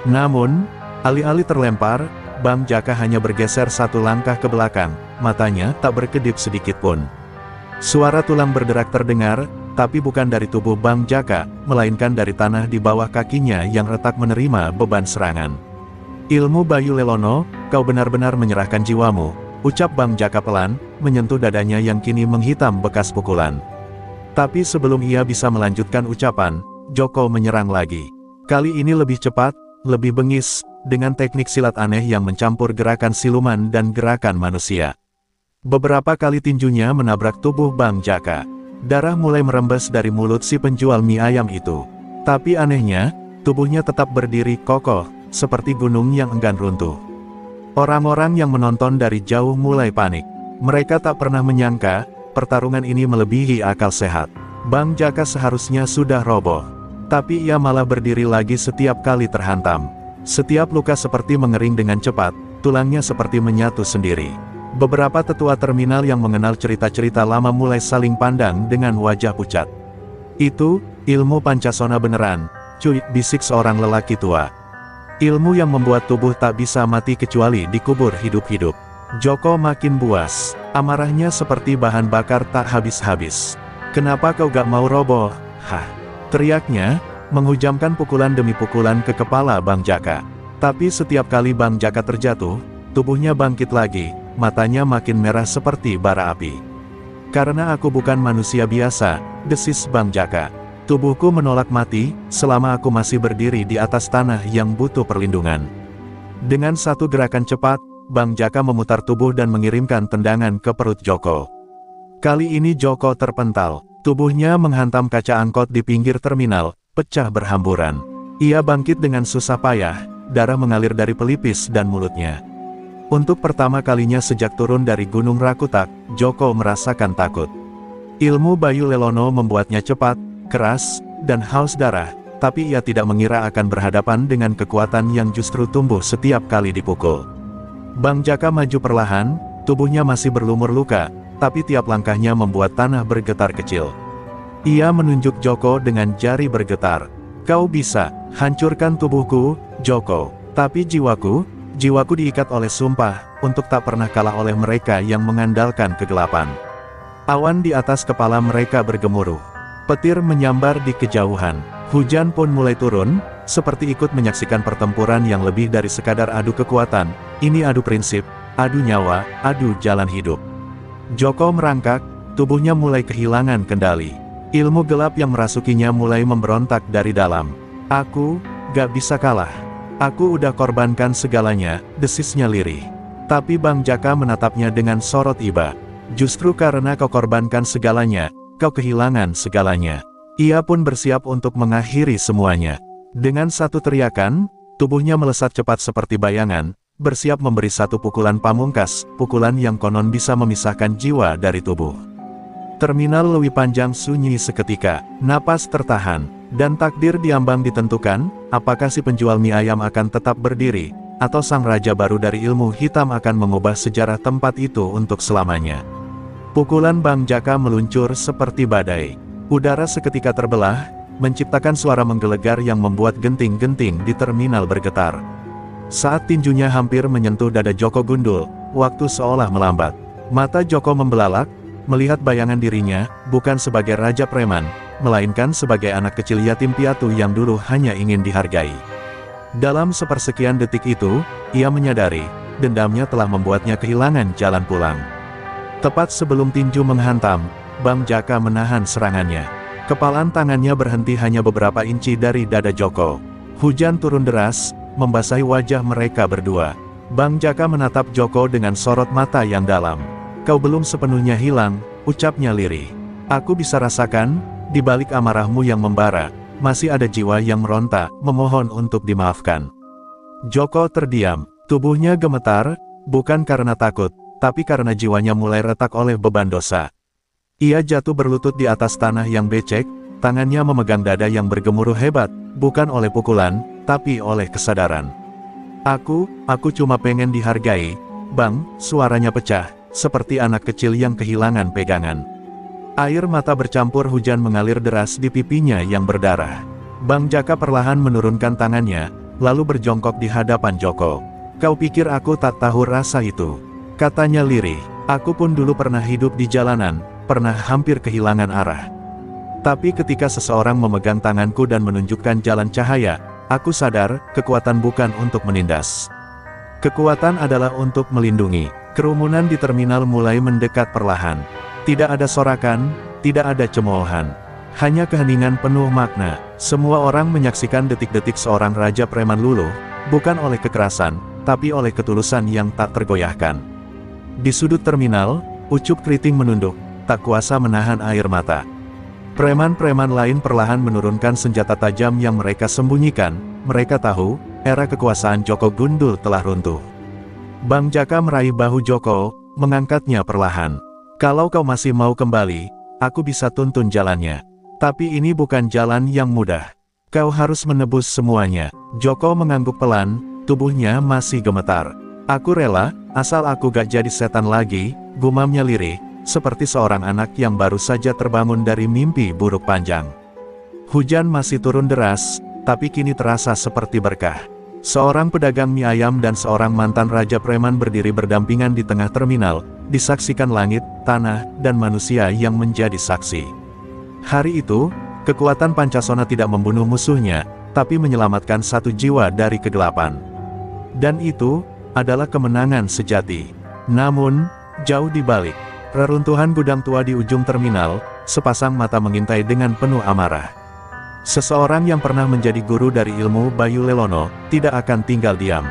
Namun, alih-alih terlempar, Bang Jaka hanya bergeser satu langkah ke belakang, matanya tak berkedip sedikit pun. Suara tulang berderak terdengar, tapi bukan dari tubuh Bang Jaka, melainkan dari tanah di bawah kakinya yang retak menerima beban serangan. Ilmu Bayu Lelono, kau benar-benar menyerahkan jiwamu, ucap Bang Jaka pelan, menyentuh dadanya yang kini menghitam bekas pukulan. Tapi sebelum ia bisa melanjutkan ucapan, Joko menyerang lagi. Kali ini lebih cepat, lebih bengis, dengan teknik silat aneh yang mencampur gerakan siluman dan gerakan manusia. Beberapa kali tinjunya menabrak tubuh Bang Jaka. Darah mulai merembes dari mulut si penjual mie ayam itu. Tapi anehnya, tubuhnya tetap berdiri kokoh, seperti gunung yang enggan runtuh. Orang-orang yang menonton dari jauh mulai panik. Mereka tak pernah menyangka, pertarungan ini melebihi akal sehat. Bang Jaka seharusnya sudah roboh. Tapi ia malah berdiri lagi setiap kali terhantam. Setiap luka seperti mengering dengan cepat, tulangnya seperti menyatu sendiri. Beberapa tetua terminal yang mengenal cerita-cerita lama mulai saling pandang dengan wajah pucat. Itu, ilmu Pancasona beneran, cuy, bisik seorang lelaki tua. Ilmu yang membuat tubuh tak bisa mati kecuali dikubur hidup-hidup. Joko makin buas, amarahnya seperti bahan bakar tak habis-habis. Kenapa kau gak mau roboh? Hah! Teriaknya, menghujamkan pukulan demi pukulan ke kepala Bang Jaka. Tapi setiap kali Bang Jaka terjatuh, tubuhnya bangkit lagi, matanya makin merah seperti bara api. Karena aku bukan manusia biasa, desis Bang Jaka. Tubuhku menolak mati, selama aku masih berdiri di atas tanah yang butuh perlindungan. Dengan satu gerakan cepat, Bang Jaka memutar tubuh dan mengirimkan tendangan ke perut Joko. Kali ini Joko terpental, tubuhnya menghantam kaca angkot di pinggir terminal, pecah berhamburan. Ia bangkit dengan susah payah, darah mengalir dari pelipis dan mulutnya. Untuk pertama kalinya sejak turun dari Gunung Rakutak, Joko merasakan takut. Ilmu Bayu Lelono membuatnya cepat, keras, dan haus darah, tapi ia tidak mengira akan berhadapan dengan kekuatan yang justru tumbuh setiap kali dipukul. Bang Jaka maju perlahan, tubuhnya masih berlumur luka, tapi tiap langkahnya membuat tanah bergetar kecil. Ia menunjuk Joko dengan jari bergetar. Kau bisa hancurkan tubuhku, Joko, tapi jiwaku diikat oleh sumpah, untuk tak pernah kalah oleh mereka yang mengandalkan kegelapan. Awan di atas kepala mereka bergemuruh. Petir menyambar di kejauhan. Hujan pun mulai turun, seperti ikut menyaksikan pertempuran yang lebih dari sekadar adu kekuatan. Ini adu prinsip, adu nyawa, adu jalan hidup. Joko merangkak, tubuhnya mulai kehilangan kendali. Ilmu gelap yang merasukinya mulai memberontak dari dalam. Aku gak bisa kalah. Aku udah korbankan segalanya, desisnya lirih. Tapi Bang Jaka menatapnya dengan sorot iba. Justru karena kau korbankan segalanya, kau kehilangan segalanya. Ia pun bersiap untuk mengakhiri semuanya. Dengan satu teriakan, tubuhnya melesat cepat seperti bayangan, bersiap memberi satu pukulan pamungkas, pukulan yang konon bisa memisahkan jiwa dari tubuh. Terminal Lewi Panjang sunyi seketika, napas tertahan, dan takdir diambang ditentukan, apakah si penjual mie ayam akan tetap berdiri, atau sang raja baru dari ilmu hitam akan mengubah sejarah tempat itu untuk selamanya. Pukulan Bang Jaka meluncur seperti badai. Udara seketika terbelah, menciptakan suara menggelegar yang membuat genting-genting di terminal bergetar. Saat tinjunya hampir menyentuh dada Joko Gundul, waktu seolah melambat. Mata Joko membelalak, melihat bayangan dirinya, bukan sebagai raja preman, melainkan sebagai anak kecil yatim piatu yang dulu hanya ingin dihargai. Dalam sepersekian detik itu, ia menyadari, dendamnya telah membuatnya kehilangan jalan pulang. Tepat sebelum tinju menghantam, Bang Jaka menahan serangannya. Kepalan tangannya berhenti hanya beberapa inci dari dada Joko. Hujan turun deras, membasahi wajah mereka berdua. Bang Jaka menatap Joko dengan sorot mata yang dalam. "Kau belum sepenuhnya hilang," ucapnya lirih. "Aku bisa rasakan, di balik amarahmu yang membara, masih ada jiwa yang meronta, memohon untuk dimaafkan." Joko terdiam, tubuhnya gemetar, bukan karena takut, tapi karena jiwanya mulai retak oleh beban dosa. Ia jatuh berlutut di atas tanah yang becek, tangannya memegang dada yang bergemuruh hebat, bukan oleh pukulan, tapi oleh kesadaran. Aku cuma pengen dihargai, Bang," suaranya pecah, seperti anak kecil yang kehilangan pegangan. Air mata bercampur hujan mengalir deras di pipinya yang berdarah. Bang Jaka perlahan menurunkan tangannya, lalu berjongkok di hadapan Joko. "Kau pikir aku tak tahu rasa itu?" katanya lirih. "Aku pun dulu pernah hidup di jalanan, pernah hampir kehilangan arah. Tapi ketika seseorang memegang tanganku dan menunjukkan jalan cahaya, aku sadar, kekuatan bukan untuk menindas. Kekuatan adalah untuk melindungi." Kerumunan di terminal mulai mendekat perlahan. Tidak ada sorakan, tidak ada cemoohan. Hanya keheningan penuh makna. Semua orang menyaksikan detik-detik seorang raja preman luluh, bukan oleh kekerasan, tapi oleh ketulusan yang tak tergoyahkan. Di sudut terminal, Ucup Keriting menunduk, tak kuasa menahan air mata. Preman-preman lain perlahan menurunkan senjata tajam yang mereka sembunyikan. Mereka tahu, era kekuasaan Joko Gundul telah runtuh. Bang Jaka meraih bahu Joko, mengangkatnya perlahan. "Kalau kau masih mau kembali, aku bisa tuntun jalannya. Tapi ini bukan jalan yang mudah. Kau harus menebus semuanya." Joko mengangguk pelan, tubuhnya masih gemetar. "Aku rela, asal aku gak jadi setan lagi," gumamnya lirih, seperti seorang anak yang baru saja terbangun dari mimpi buruk panjang. Hujan masih turun deras, tapi kini terasa seperti berkah. Seorang pedagang mie ayam dan seorang mantan raja preman berdiri berdampingan di tengah terminal, disaksikan langit, tanah, dan manusia yang menjadi saksi. Hari itu, kekuatan Pancasona tidak membunuh musuhnya, tapi menyelamatkan satu jiwa dari kegelapan. Dan itu adalah kemenangan sejati. Namun, jauh di balik reruntuhan gudang tua di ujung terminal, sepasang mata mengintai dengan penuh amarah. Seseorang yang pernah menjadi guru dari ilmu Bayu Lelono, tidak akan tinggal diam.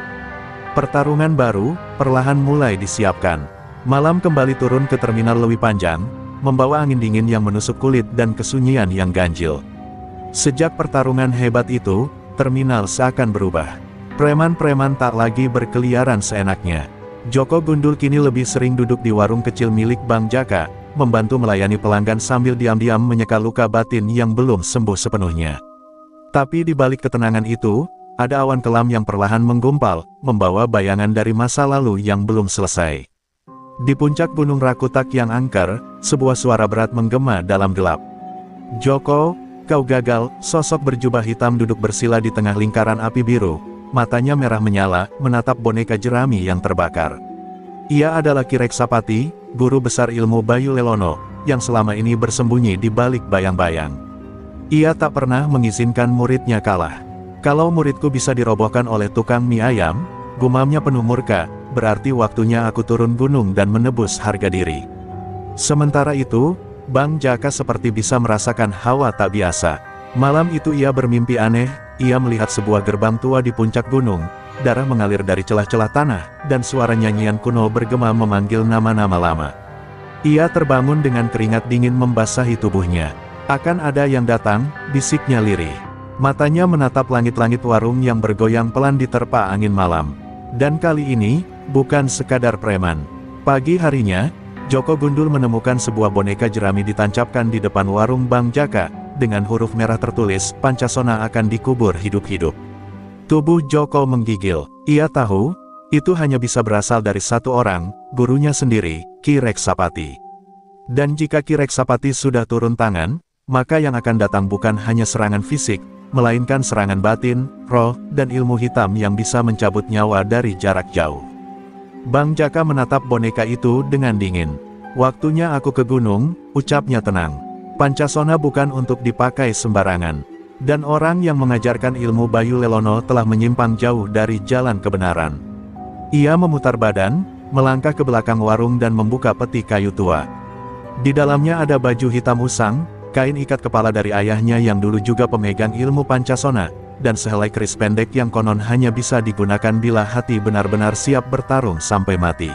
Pertarungan baru, perlahan mulai disiapkan. Malam kembali turun ke terminal Lewi Panjang, membawa angin dingin yang menusuk kulit dan kesunyian yang ganjil. Sejak pertarungan hebat itu, terminal seakan berubah. Preman-preman tak lagi berkeliaran seenaknya. Joko Gundul kini lebih sering duduk di warung kecil milik Bang Jaka, membantu melayani pelanggan sambil diam-diam menyeka luka batin yang belum sembuh sepenuhnya. Tapi di balik ketenangan itu, ada awan kelam yang perlahan menggumpal, membawa bayangan dari masa lalu yang belum selesai. Di puncak Gunung Rakutak yang angker, sebuah suara berat menggema dalam gelap. "Joko, kau gagal." Sosok berjubah hitam duduk bersila di tengah lingkaran api biru. Matanya merah menyala, menatap boneka jerami yang terbakar. Ia adalah Ki Reksapati, guru besar ilmu Bayu Lelono, yang selama ini bersembunyi di balik bayang-bayang. Ia tak pernah mengizinkan muridnya kalah. "Kalau muridku bisa dirobohkan oleh tukang mie ayam," gumamnya penuh murka, "berarti waktunya aku turun gunung dan menebus harga diri." Sementara itu, Bang Jaka seperti bisa merasakan hawa tak biasa. Malam itu ia bermimpi aneh. Ia melihat sebuah gerbang tua di puncak gunung, darah mengalir dari celah-celah tanah, dan suara nyanyian kuno bergema memanggil nama-nama lama. Ia terbangun dengan keringat dingin membasahi tubuhnya. "Akan ada yang datang," bisiknya lirih. Matanya menatap langit-langit warung yang bergoyang pelan diterpa angin malam. Dan kali ini, bukan sekadar preman. Pagi harinya, Joko Gundul menemukan sebuah boneka jerami ditancapkan di depan warung Bang Jaka, dengan huruf merah tertulis, "Pancasona akan dikubur hidup-hidup." Tubuh Joko menggigil. Ia tahu, itu hanya bisa berasal dari satu orang, gurunya sendiri, Ki Reksapati. Dan jika Ki Reksapati sudah turun tangan, maka yang akan datang bukan hanya serangan fisik, melainkan serangan batin, roh, dan ilmu hitam yang bisa mencabut nyawa dari jarak jauh. Bang Jaka menatap boneka itu dengan dingin. Waktunya aku ke gunung, ucapnya tenang. Pancasona bukan untuk dipakai sembarangan. Dan orang yang mengajarkan ilmu Bayu Lelono telah menyimpang jauh dari jalan kebenaran. Ia memutar badan, melangkah ke belakang warung dan membuka peti kayu tua. Di dalamnya ada baju hitam usang, kain ikat kepala dari ayahnya yang dulu juga pemegang ilmu Pancasona, dan sehelai keris pendek yang konon hanya bisa digunakan bila hati benar-benar siap bertarung sampai mati.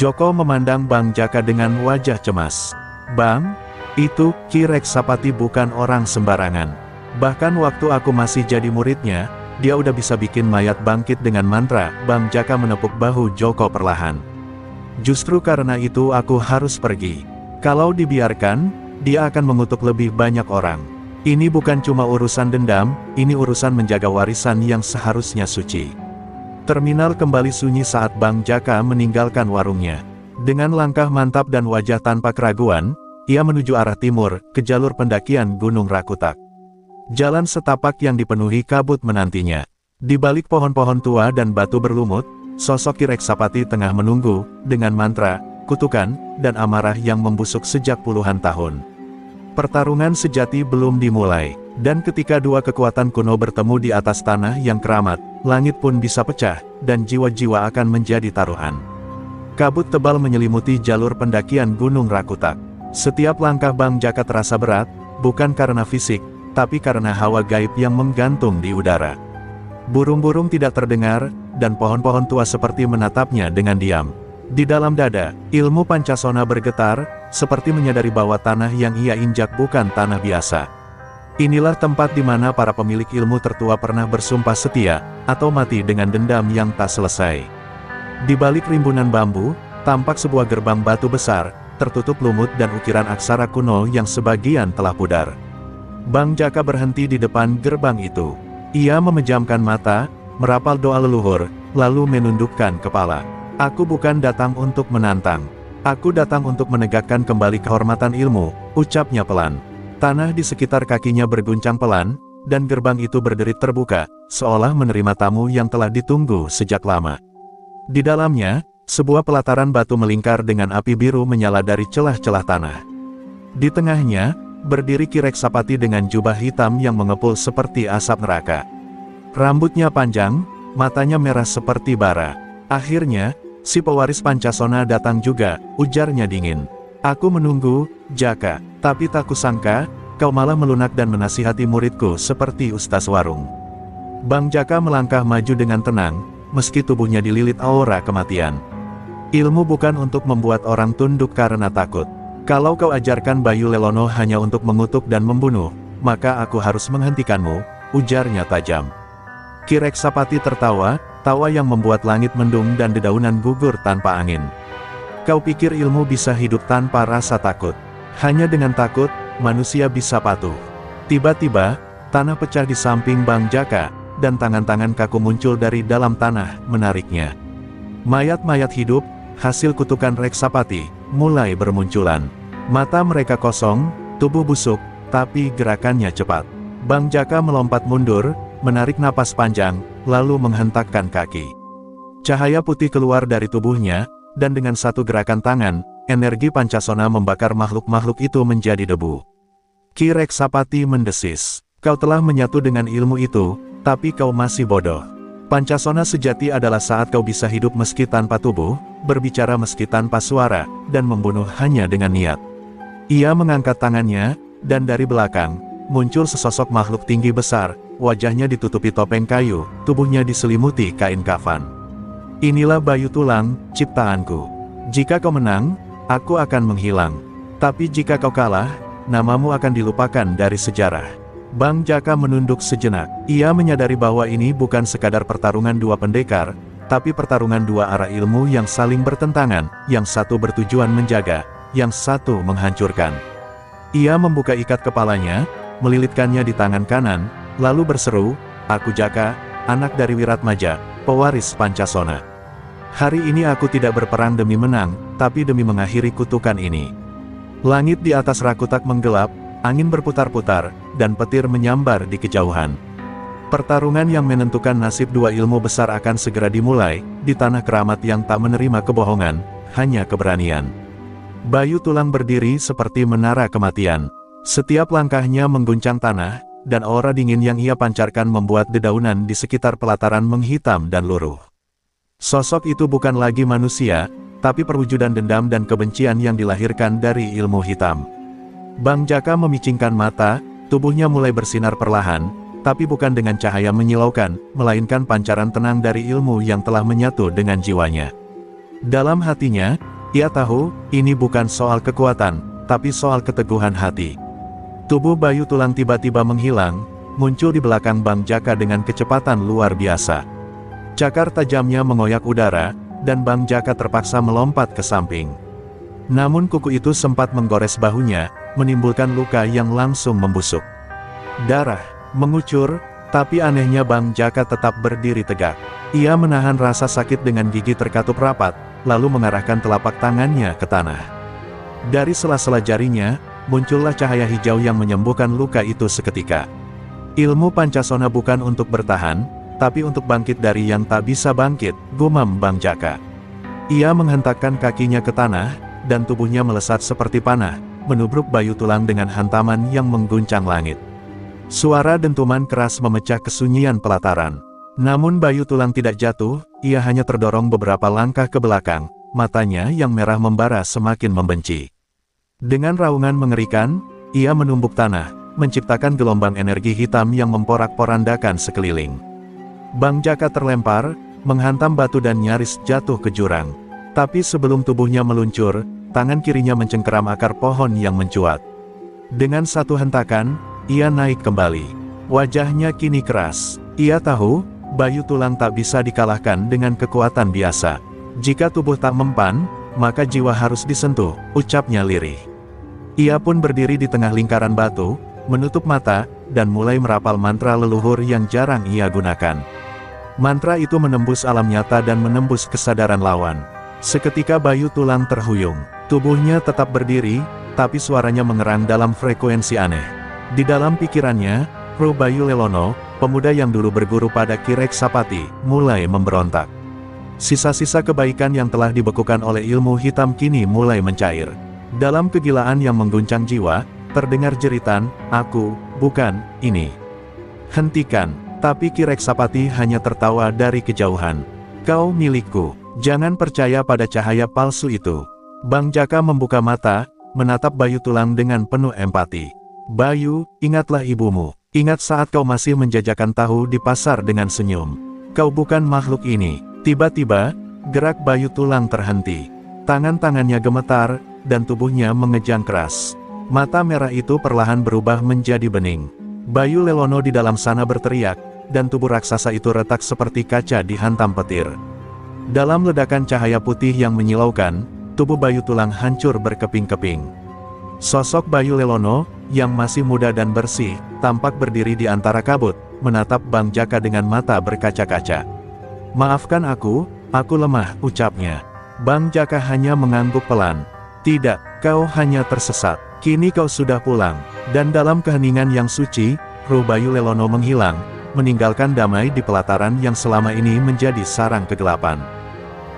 Joko memandang Bang Jaka dengan wajah cemas. "Bang, itu Ki Reksapati bukan orang sembarangan. Bahkan waktu aku masih jadi muridnya, dia udah bisa bikin mayat bangkit dengan mantra." Bang Jaka menepuk bahu Joko perlahan. "Justru karena itu aku harus pergi. Kalau dibiarkan, dia akan mengutuk lebih banyak orang. Ini bukan cuma urusan dendam, ini urusan menjaga warisan yang seharusnya suci." Terminal kembali sunyi saat Bang Jaka meninggalkan warungnya. Dengan langkah mantap dan wajah tanpa keraguan, ia menuju arah timur, ke jalur pendakian Gunung Rakutak. Jalan setapak yang dipenuhi kabut menantinya. Di balik pohon-pohon tua dan batu berlumut, sosok Ki Reksapati tengah menunggu, dengan mantra, kutukan, dan amarah yang membusuk sejak puluhan tahun. Pertarungan sejati belum dimulai, dan ketika dua kekuatan kuno bertemu di atas tanah yang keramat, langit pun bisa pecah, dan jiwa-jiwa akan menjadi taruhan. Kabut tebal menyelimuti jalur pendakian Gunung Rakutak. Setiap langkah Bang Jaka terasa berat, bukan karena fisik, tapi karena hawa gaib yang menggantung di udara. Burung-burung tidak terdengar, dan pohon-pohon tua seperti menatapnya dengan diam. Di dalam dada, ilmu Pancasona bergetar, seperti menyadari bahwa tanah yang ia injak bukan tanah biasa. Inilah tempat di mana para pemilik ilmu tertua pernah bersumpah setia, atau mati dengan dendam yang tak selesai. Di balik rimbunan bambu, tampak sebuah gerbang batu besar, tertutup lumut dan ukiran aksara kuno yang sebagian telah pudar. Bang Jaka berhenti di depan gerbang itu. Ia memejamkan mata, merapal doa leluhur, lalu menundukkan kepala. "Aku bukan datang untuk menantang. Aku datang untuk menegakkan kembali kehormatan ilmu," ucapnya pelan. Tanah di sekitar kakinya berguncang pelan, dan gerbang itu berderit terbuka, seolah menerima tamu yang telah ditunggu sejak lama. Di dalamnya, sebuah pelataran batu melingkar dengan api biru menyala dari celah-celah tanah. Di tengahnya, berdiri Ki Reksapati dengan jubah hitam yang mengepul seperti asap neraka. Rambutnya panjang, matanya merah seperti bara. Akhirnya, si pewaris Pancasona datang juga, ujarnya dingin. "Aku menunggu, Jaka, tapi tak kusangka, kau malah melunak dan menasihati muridku seperti Ustaz Warung." Bang Jaka melangkah maju dengan tenang, meski tubuhnya dililit aura kematian. "Ilmu bukan untuk membuat orang tunduk karena takut. Kalau kau ajarkan Bayu Lelono hanya untuk mengutuk dan membunuh, maka aku harus menghentikanmu," ujarnya tajam. Ki Reksapati tertawa, tawa yang membuat langit mendung dan dedaunan gugur tanpa angin. "Kau pikir ilmu bisa hidup tanpa rasa takut? Hanya dengan takut, manusia bisa patuh." Tiba-tiba, tanah pecah di samping Bang Jaka, dan tangan-tangan kaku muncul dari dalam tanah, menariknya. Mayat-mayat hidup, hasil kutukan Reksapati, mulai bermunculan. Mata mereka kosong, tubuh busuk, tapi gerakannya cepat. Bang Jaka melompat mundur, menarik napas panjang, lalu menghentakkan kaki. Cahaya putih keluar dari tubuhnya, dan dengan satu gerakan tangan, energi Pancasona membakar makhluk-makhluk itu menjadi debu. Ki Reksapati mendesis, "Kau telah menyatu dengan ilmu itu, tapi kau masih bodoh. Pancasona sejati adalah saat kau bisa hidup meski tanpa tubuh, berbicara meski tanpa suara, dan membunuh hanya dengan niat." Ia mengangkat tangannya, dan dari belakang, muncul sesosok makhluk tinggi besar, wajahnya ditutupi topeng kayu, tubuhnya diselimuti kain kafan. "Inilah Bayu Tulang, ciptaanku. Jika kau menang, aku akan menghilang. Tapi jika kau kalah, namamu akan dilupakan dari sejarah." Bang Jaka menunduk sejenak. Ia menyadari bahwa ini bukan sekadar pertarungan dua pendekar, tapi pertarungan dua arah ilmu yang saling bertentangan, yang satu bertujuan menjaga, yang satu menghancurkan. Ia membuka ikat kepalanya, melilitkannya di tangan kanan, lalu berseru, "Aku Jaka, anak dari Wiratmaja, pewaris Pancasona. Hari ini aku tidak berperang demi menang, tapi demi mengakhiri kutukan ini." Langit di atas Rakutak menggelap, angin berputar-putar, dan petir menyambar di kejauhan. Pertarungan yang menentukan nasib dua ilmu besar akan segera dimulai, di tanah keramat yang tak menerima kebohongan, hanya keberanian. Bayu Tulang berdiri seperti menara kematian. Setiap langkahnya mengguncang tanah, dan aura dingin yang ia pancarkan membuat dedaunan di sekitar pelataran menghitam dan luruh. Sosok itu bukan lagi manusia, tapi perwujudan dendam dan kebencian yang dilahirkan dari ilmu hitam. Bang Jaka memicingkan mata, tubuhnya mulai bersinar perlahan, tapi bukan dengan cahaya menyilaukan, melainkan pancaran tenang dari ilmu yang telah menyatu dengan jiwanya. Dalam hatinya, ia tahu, ini bukan soal kekuatan, tapi soal keteguhan hati. Tubuh Bayu Tulang tiba-tiba menghilang, muncul di belakang Bang Jaka dengan kecepatan luar biasa. Cakar tajamnya mengoyak udara, dan Bang Jaka terpaksa melompat ke samping. Namun kuku itu sempat menggores bahunya, menimbulkan luka yang langsung membusuk. Darah mengucur, tapi anehnya Bang Jaka tetap berdiri tegak. Ia menahan rasa sakit dengan gigi terkatup rapat, lalu mengarahkan telapak tangannya ke tanah. Dari sela-sela jarinya, muncullah cahaya hijau yang menyembuhkan luka itu seketika. Ilmu Pancasona bukan untuk bertahan, tapi untuk bangkit dari yang tak bisa bangkit, gumam Bang Jaka. Ia menghentakkan kakinya ke tanah, dan tubuhnya melesat seperti panah, menubruk Bayu Tulang dengan hantaman yang mengguncang langit. Suara dentuman keras memecah kesunyian pelataran. Namun Bayu Tulang tidak jatuh, ia hanya terdorong beberapa langkah ke belakang, matanya yang merah membara semakin membenci. Dengan raungan mengerikan, ia menumbuk tanah, menciptakan gelombang energi hitam yang memporak-porandakan sekeliling. Bang Jaka terlempar, menghantam batu dan nyaris jatuh ke jurang. Tapi sebelum tubuhnya meluncur, tangan kirinya mencengkeram akar pohon yang mencuat. Dengan satu hentakan, ia naik kembali. Wajahnya kini keras. Ia tahu, Bayu Tulang tak bisa dikalahkan dengan kekuatan biasa. Jika tubuh tak mempan, maka jiwa harus disentuh, ucapnya lirih. Ia pun berdiri di tengah lingkaran batu, menutup mata, dan mulai merapal mantra leluhur yang jarang ia gunakan. Mantra itu menembus alam nyata dan menembus kesadaran lawan. Seketika Bayu Tulang terhuyung. Tubuhnya tetap berdiri, tapi suaranya mengerang dalam frekuensi aneh. Di dalam pikirannya, Roh Bayu Lelono, pemuda yang dulu berguru pada Ki Reksapati, mulai memberontak. Sisa-sisa kebaikan yang telah dibekukan oleh ilmu hitam kini mulai mencair. Dalam kegilaan yang mengguncang jiwa, terdengar jeritan, "Aku, bukan, ini. Hentikan." Tapi Ki Reksapati hanya tertawa dari kejauhan. "Kau milikku, jangan percaya pada cahaya palsu itu." Bang Jaka membuka mata, menatap Bayu Tulang dengan penuh empati. "Bayu, ingatlah ibumu. Ingat saat kau masih menjajakan tahu di pasar dengan senyum. Kau bukan makhluk ini." Tiba-tiba, gerak Bayu Tulang terhenti. Tangan-tangannya gemetar, dan tubuhnya mengejang keras. Mata merah itu perlahan berubah menjadi bening. Bayu Lelono di dalam sana berteriak, dan tubuh raksasa itu retak seperti kaca dihantam petir. Dalam ledakan cahaya putih yang menyilaukan, tubuh Bayu Tulang hancur berkeping-keping. Sosok Bayu Lelono, yang masih muda dan bersih, tampak berdiri di antara kabut, menatap Bang Jaka dengan mata berkaca-kaca. "Maafkan aku lemah," ucapnya. Bang Jaka hanya mengangguk pelan. "Tidak, kau hanya tersesat. Kini kau sudah pulang." Dan dalam keheningan yang suci, roh Bayu Lelono menghilang, meninggalkan damai di pelataran yang selama ini menjadi sarang kegelapan.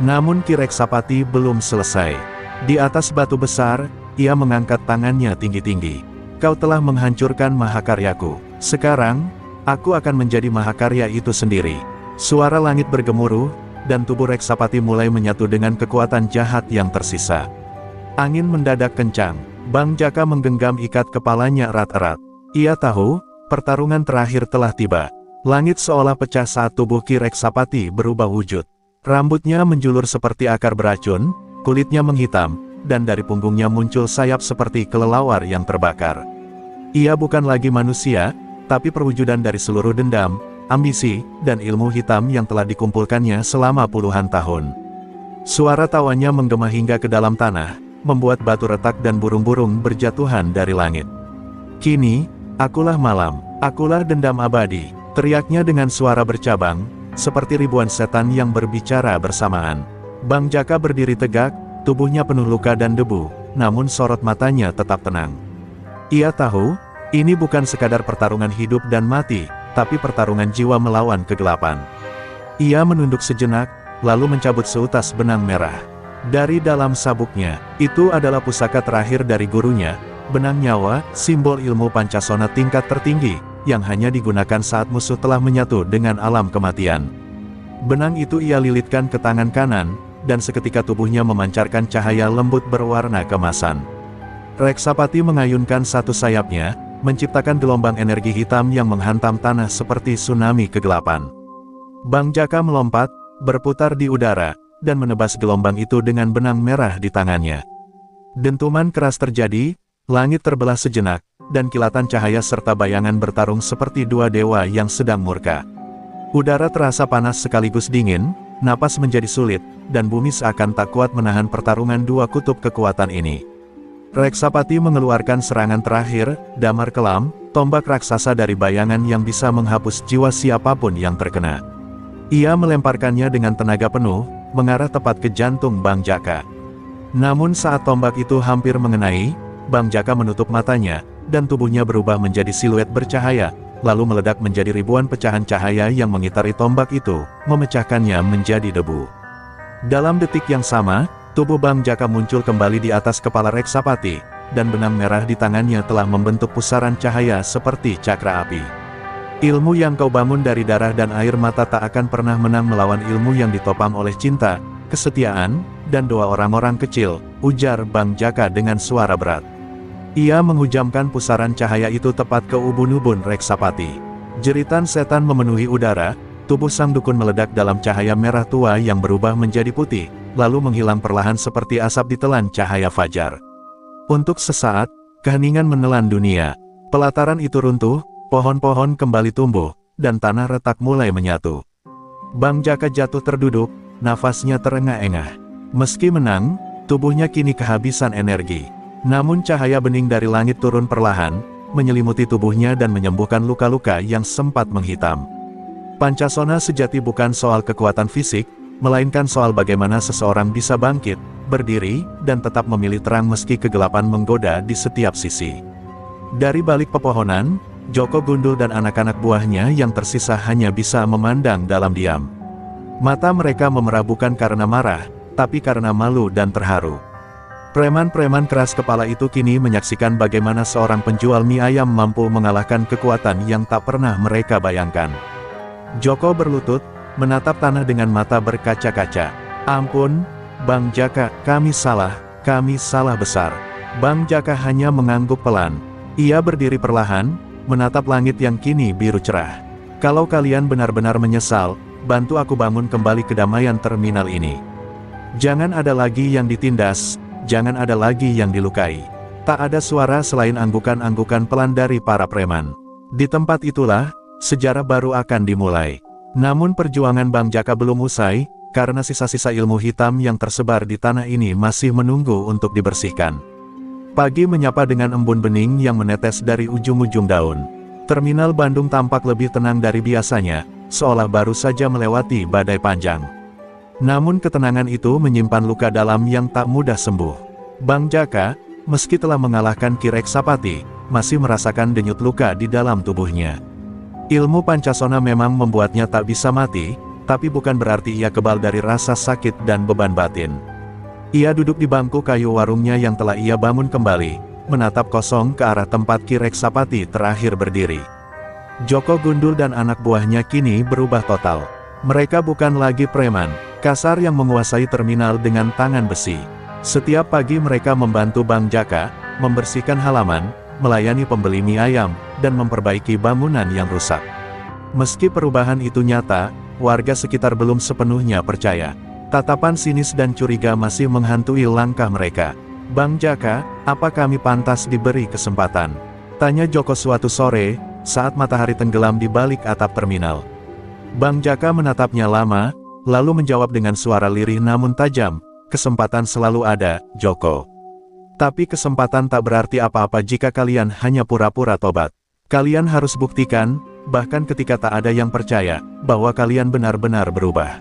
Namun Ki Reksapati belum selesai. Di atas batu besar, ia mengangkat tangannya tinggi-tinggi. "Kau telah menghancurkan mahakaryaku. Sekarang, aku akan menjadi mahakarya itu sendiri." Suara langit bergemuruh, dan tubuh Reksapati mulai menyatu dengan kekuatan jahat yang tersisa. Angin mendadak kencang. Bang Jaka menggenggam ikat kepalanya erat-erat. Ia tahu, pertarungan terakhir telah tiba. Langit seolah pecah saat tubuh Ki Reksapati berubah wujud. Rambutnya menjulur seperti akar beracun, kulitnya menghitam, dan dari punggungnya muncul sayap seperti kelelawar yang terbakar. Ia bukan lagi manusia, tapi perwujudan dari seluruh dendam, ambisi, dan ilmu hitam yang telah dikumpulkannya selama puluhan tahun. Suara tawanya menggema hingga ke dalam tanah, membuat batu retak dan burung-burung berjatuhan dari langit. "Kini, akulah malam, akulah dendam abadi," teriaknya dengan suara bercabang, seperti ribuan setan yang berbicara bersamaan. Bang Jaka berdiri tegak, tubuhnya penuh luka dan debu, namun sorot matanya tetap tenang. Ia tahu, ini bukan sekadar pertarungan hidup dan mati, tapi pertarungan jiwa melawan kegelapan. Ia menunduk sejenak, lalu mencabut seutas benang merah. Dari dalam sabuknya, itu adalah pusaka terakhir dari gurunya, benang nyawa, simbol ilmu Pancasona tingkat tertinggi, yang hanya digunakan saat musuh telah menyatu dengan alam kematian. Benang itu ia lilitkan ke tangan kanan, dan seketika tubuhnya memancarkan cahaya lembut berwarna keemasan. Reksapati mengayunkan satu sayapnya, menciptakan gelombang energi hitam yang menghantam tanah seperti tsunami kegelapan. Bang Jaka melompat, berputar di udara, dan menebas gelombang itu dengan benang merah di tangannya. Dentuman keras terjadi, langit terbelah sejenak, dan kilatan cahaya serta bayangan bertarung seperti dua dewa yang sedang murka. Udara terasa panas sekaligus dingin, napas menjadi sulit, dan bumi seakan tak kuat menahan pertarungan dua kutub kekuatan ini. Reksapati mengeluarkan serangan terakhir, damar kelam, tombak raksasa dari bayangan yang bisa menghapus jiwa siapapun yang terkena. Ia melemparkannya dengan tenaga penuh, mengarah tepat ke jantung Bang Jaka. Namun saat tombak itu hampir mengenai, Bang Jaka menutup matanya, dan tubuhnya berubah menjadi siluet bercahaya, lalu meledak menjadi ribuan pecahan cahaya yang mengitari tombak itu, memecahkannya menjadi debu. Dalam detik yang sama, tubuh Bang Jaka muncul kembali di atas kepala Reksapati, dan benang merah di tangannya telah membentuk pusaran cahaya seperti cakra api. Ilmu yang kau bangun dari darah dan air mata tak akan pernah menang melawan ilmu yang ditopang oleh cinta, kesetiaan, dan doa orang-orang kecil, ujar Bang Jaka dengan suara berat. Ia menghujamkan pusaran cahaya itu tepat ke ubun-ubun Reksapati. Jeritan setan memenuhi udara, tubuh sang dukun meledak dalam cahaya merah tua yang berubah menjadi putih, lalu menghilang perlahan seperti asap ditelan cahaya fajar. Untuk sesaat, keheningan menelan dunia. Pelataran itu runtuh, pohon-pohon kembali tumbuh, dan tanah retak mulai menyatu. Bang Jaka jatuh terduduk, nafasnya terengah-engah. Meski menang, tubuhnya kini kehabisan energi. Namun cahaya bening dari langit turun perlahan, menyelimuti tubuhnya dan menyembuhkan luka-luka yang sempat menghitam. Pancasona sejati bukan soal kekuatan fisik, melainkan soal bagaimana seseorang bisa bangkit, berdiri, dan tetap memilih terang meski kegelapan menggoda di setiap sisi. Dari balik pepohonan, Joko Gundul dan anak-anak buahnya yang tersisa hanya bisa memandang dalam diam. Mata mereka memerah bukan karena marah, tapi karena malu dan terharu. Preman-preman keras kepala itu kini menyaksikan bagaimana seorang penjual mie ayam mampu mengalahkan kekuatan yang tak pernah mereka bayangkan. Joko berlutut, menatap tanah dengan mata berkaca-kaca. Ampun, Bang Jaka, kami salah besar. Bang Jaka hanya mengangguk pelan. Ia berdiri perlahan, menatap langit yang kini biru cerah. Kalau kalian benar-benar menyesal, bantu aku bangun kembali kedamaian terminal ini. Jangan ada lagi yang ditindas, jangan ada lagi yang dilukai. Tak ada suara selain anggukan-anggukan pelan dari para preman. Di tempat itulah, sejarah baru akan dimulai. Namun perjuangan Bang Jaka belum usai, karena sisa-sisa ilmu hitam yang tersebar di tanah ini masih menunggu untuk dibersihkan. Pagi menyapa dengan embun bening yang menetes dari ujung-ujung daun. Terminal Bandung tampak lebih tenang dari biasanya, seolah baru saja melewati badai panjang. Namun ketenangan itu menyimpan luka dalam yang tak mudah sembuh. Bang Jaka, meski telah mengalahkan Ki Reksapati, masih merasakan denyut luka di dalam tubuhnya. Ilmu Pancasona memang membuatnya tak bisa mati, tapi bukan berarti ia kebal dari rasa sakit dan beban batin. Ia duduk di bangku kayu warungnya yang telah ia bangun kembali, menatap kosong ke arah tempat Ki Reksapati terakhir berdiri. Joko Gundul dan anak buahnya kini berubah total. Mereka bukan lagi preman kasar yang menguasai terminal dengan tangan besi. Setiap pagi mereka membantu Bang Jaka, membersihkan halaman, melayani pembeli mie ayam, dan memperbaiki bangunan yang rusak. Meski perubahan itu nyata, warga sekitar belum sepenuhnya percaya. Tatapan sinis dan curiga masih menghantui langkah mereka. Bang Jaka, apa kami pantas diberi kesempatan? Tanya Joko suatu sore, saat matahari tenggelam di balik atap terminal. Bang Jaka menatapnya lama, lalu menjawab dengan suara lirih namun tajam, kesempatan selalu ada, Joko. Tapi kesempatan tak berarti apa-apa jika kalian hanya pura-pura tobat. Kalian harus buktikan, bahkan ketika tak ada yang percaya, bahwa kalian benar-benar berubah.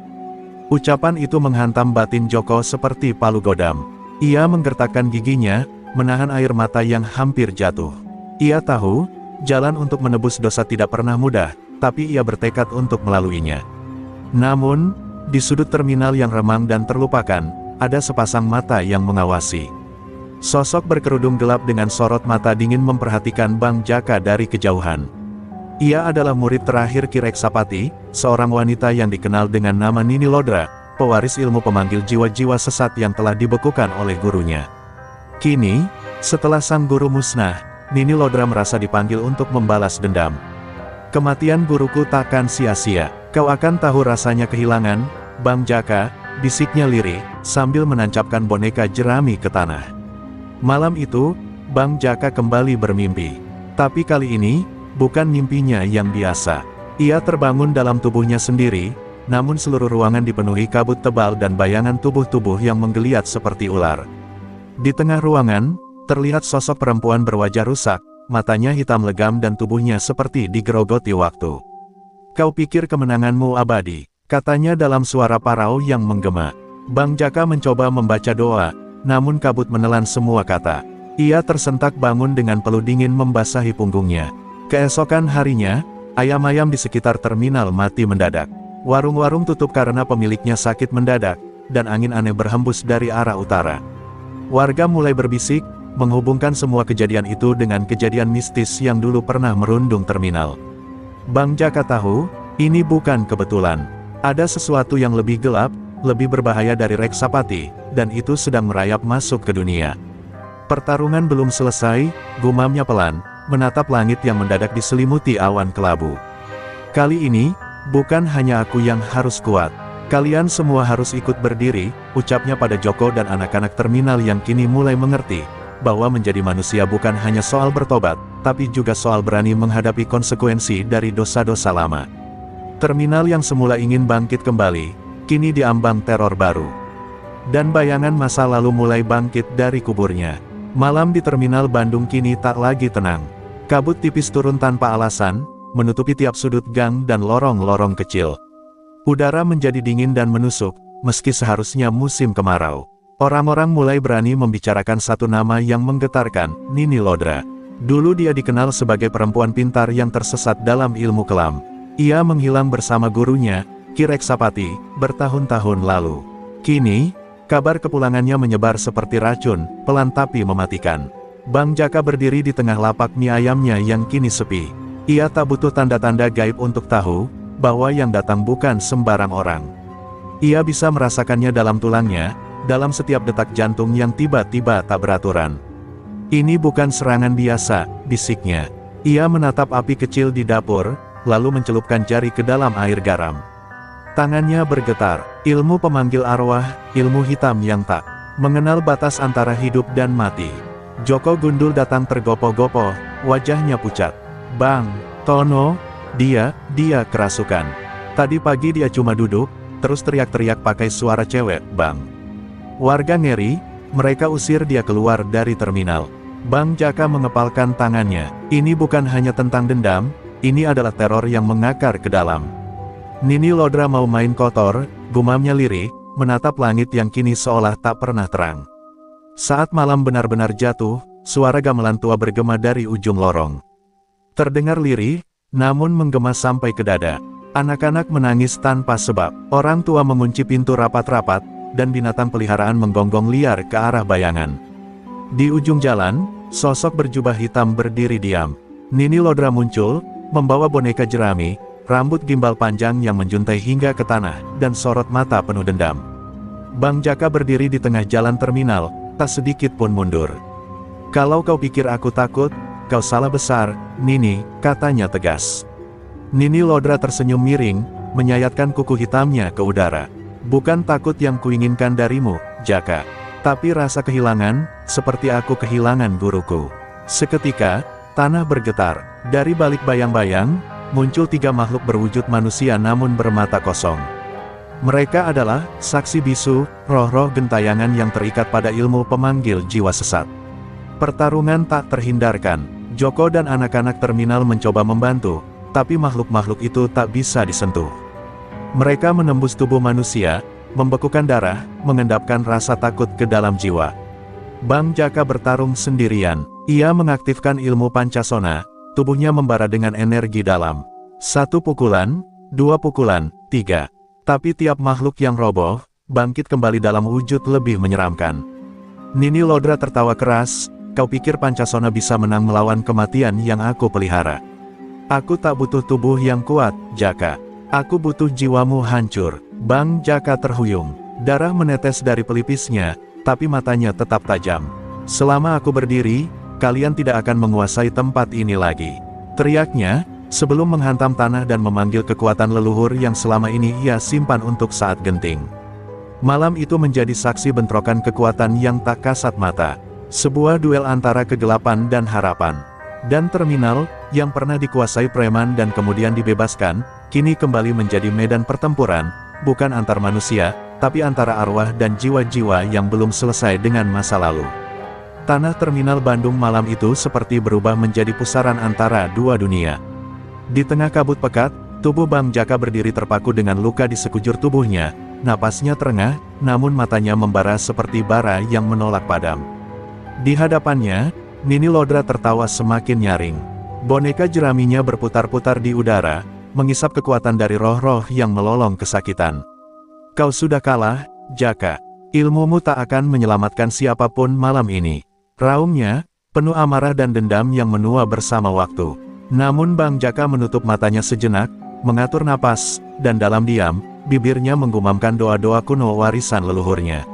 Ucapan itu menghantam batin Joko seperti palu godam. Ia menggertakkan giginya, menahan air mata yang hampir jatuh. Ia tahu, jalan untuk menebus dosa tidak pernah mudah, tapi ia bertekad untuk melaluinya. Namun, di sudut terminal yang remang dan terlupakan, ada sepasang mata yang mengawasi. Sosok berkerudung gelap dengan sorot mata dingin memperhatikan Bang Jaka dari kejauhan. Ia adalah murid terakhir Ki Reksapati, seorang wanita yang dikenal dengan nama Nini Lodra, pewaris ilmu pemanggil jiwa-jiwa sesat yang telah dibekukan oleh gurunya. Kini, setelah sang guru musnah, Nini Lodra merasa dipanggil untuk membalas dendam. Kematian guruku takkan sia-sia, kau akan tahu rasanya kehilangan, Bang Jaka, bisiknya lirih, sambil menancapkan boneka jerami ke tanah. Malam itu, Bang Jaka kembali bermimpi. Tapi kali ini, bukan mimpinya yang biasa. Ia terbangun dalam tubuhnya sendiri, namun seluruh ruangan dipenuhi kabut tebal dan bayangan tubuh-tubuh yang menggeliat seperti ular. Di tengah ruangan, terlihat sosok perempuan berwajah rusak, matanya hitam legam dan tubuhnya seperti digerogoti waktu. Kau pikir kemenanganmu abadi, katanya dalam suara parau yang menggema. Bang Jaka mencoba membaca doa, namun kabut menelan semua kata. Ia tersentak bangun dengan peluh dingin membasahi punggungnya. Keesokan harinya, ayam-ayam di sekitar terminal mati mendadak. Warung-warung tutup karena pemiliknya sakit mendadak, dan angin aneh berhembus dari arah utara. Warga mulai berbisik, menghubungkan semua kejadian itu dengan kejadian mistis yang dulu pernah merundung terminal. Bang Jaka tahu, ini bukan kebetulan. Ada sesuatu yang lebih gelap, lebih berbahaya dari Reksapati, dan itu sedang merayap masuk ke dunia. Pertarungan belum selesai, gumamnya pelan, menatap langit yang mendadak diselimuti awan kelabu. Kali ini, bukan hanya aku yang harus kuat. Kalian semua harus ikut berdiri, ucapnya pada Joko dan anak-anak terminal yang kini mulai mengerti, bahwa menjadi manusia bukan hanya soal bertobat, tapi juga soal berani menghadapi konsekuensi dari dosa-dosa lama. Terminal yang semula ingin bangkit kembali, kini diambang teror baru. Dan bayangan masa lalu mulai bangkit dari kuburnya. Malam di terminal Bandung kini tak lagi tenang. Kabut tipis turun tanpa alasan, menutupi tiap sudut gang dan lorong-lorong kecil. Udara menjadi dingin dan menusuk, meski seharusnya musim kemarau. Orang-orang mulai berani membicarakan satu nama yang menggetarkan, Nini Lodra. Dulu dia dikenal sebagai perempuan pintar yang tersesat dalam ilmu kelam. Ia menghilang bersama gurunya, Ki Reksapati, bertahun-tahun lalu. Kini, kabar kepulangannya menyebar seperti racun, pelan tapi mematikan. Bang Jaka berdiri di tengah lapak mie ayamnya yang kini sepi. Ia tak butuh tanda-tanda gaib untuk tahu, bahwa yang datang bukan sembarang orang. Ia bisa merasakannya dalam tulangnya, dalam setiap detak jantung yang tiba-tiba tak beraturan. Ini bukan serangan biasa, bisiknya. Ia menatap api kecil di dapur, lalu mencelupkan jari ke dalam air garam. Tangannya bergetar, ilmu pemanggil arwah, ilmu hitam yang tak mengenal batas antara hidup dan mati. Joko Gundul datang tergopoh-gopoh, wajahnya pucat. Bang Tono, dia kerasukan. Tadi pagi dia cuma duduk, terus teriak-teriak pakai suara cewek, Bang. Warga ngeri, mereka usir dia keluar dari terminal. Bang Jaka mengepalkan tangannya. Ini bukan hanya tentang dendam, ini adalah teror yang mengakar ke dalam. Nini Lodra mau main kotor, gumamnya lirih, menatap langit yang kini seolah tak pernah terang. Saat malam benar-benar jatuh, suara gamelan tua bergema dari ujung lorong. Terdengar lirih, namun menggema sampai ke dada. Anak-anak menangis tanpa sebab, orang tua mengunci pintu rapat-rapat, dan binatang peliharaan menggonggong liar ke arah bayangan. Di ujung jalan, sosok berjubah hitam berdiri diam. Nini Lodra muncul, membawa boneka jerami, rambut gimbal panjang yang menjuntai hingga ke tanah, dan sorot mata penuh dendam. Bang Jaka berdiri di tengah jalan terminal, tak sedikit pun mundur. Kalau kau pikir aku takut, kau salah besar, Nini, katanya tegas. Nini Lodra tersenyum miring, menyayatkan kuku hitamnya ke udara. Bukan takut yang kuinginkan darimu, Jaka. Tapi rasa kehilangan, seperti aku kehilangan guruku. Seketika, tanah bergetar. Dari balik bayang-bayang, muncul 3 makhluk berwujud manusia namun bermata kosong. Mereka adalah saksi bisu, roh-roh gentayangan yang terikat pada ilmu pemanggil jiwa sesat. Pertarungan tak terhindarkan. Joko dan anak-anak terminal mencoba membantu, tapi makhluk-makhluk itu tak bisa disentuh. Mereka menembus tubuh manusia, membekukan darah, mengendapkan rasa takut ke dalam jiwa. Bang Jaka bertarung sendirian. Ia mengaktifkan ilmu Pancasona, tubuhnya membara dengan energi dalam. 1 pukulan, 2 pukulan, 3. Tapi tiap makhluk yang roboh, bangkit kembali dalam wujud lebih menyeramkan. Nini Lodra tertawa keras, kau pikir Pancasona bisa menang melawan kematian yang aku pelihara? Aku tak butuh tubuh yang kuat, Jaka. Aku butuh jiwamu hancur. Bang Jaka terhuyung. Darah menetes dari pelipisnya, tapi matanya tetap tajam. Selama aku berdiri, kalian tidak akan menguasai tempat ini lagi. Teriaknya, sebelum menghantam tanah dan memanggil kekuatan leluhur yang selama ini ia simpan untuk saat genting. Malam itu menjadi saksi bentrokan kekuatan yang tak kasat mata. Sebuah duel antara kegelapan dan harapan. Dan terminal, yang pernah dikuasai preman dan kemudian dibebaskan, kini kembali menjadi medan pertempuran, bukan antar manusia, tapi antara arwah dan jiwa-jiwa yang belum selesai dengan masa lalu. Tanah terminal Bandung malam itu seperti berubah menjadi pusaran antara dua dunia. Di tengah kabut pekat, tubuh Bang Jaka berdiri terpaku dengan luka di sekujur tubuhnya, napasnya terengah, namun matanya membara seperti bara yang menolak padam. Di hadapannya, Nini Lodra tertawa semakin nyaring. Boneka jeraminya berputar-putar di udara, mengisap kekuatan dari roh-roh yang melolong kesakitan. Kau sudah kalah, Jaka. Ilmumu tak akan menyelamatkan siapapun malam ini. Raungnya, penuh amarah dan dendam yang menua bersama waktu. Namun Bang Jaka menutup matanya sejenak, mengatur napas, dan dalam diam, bibirnya menggumamkan doa-doa kuno warisan leluhurnya.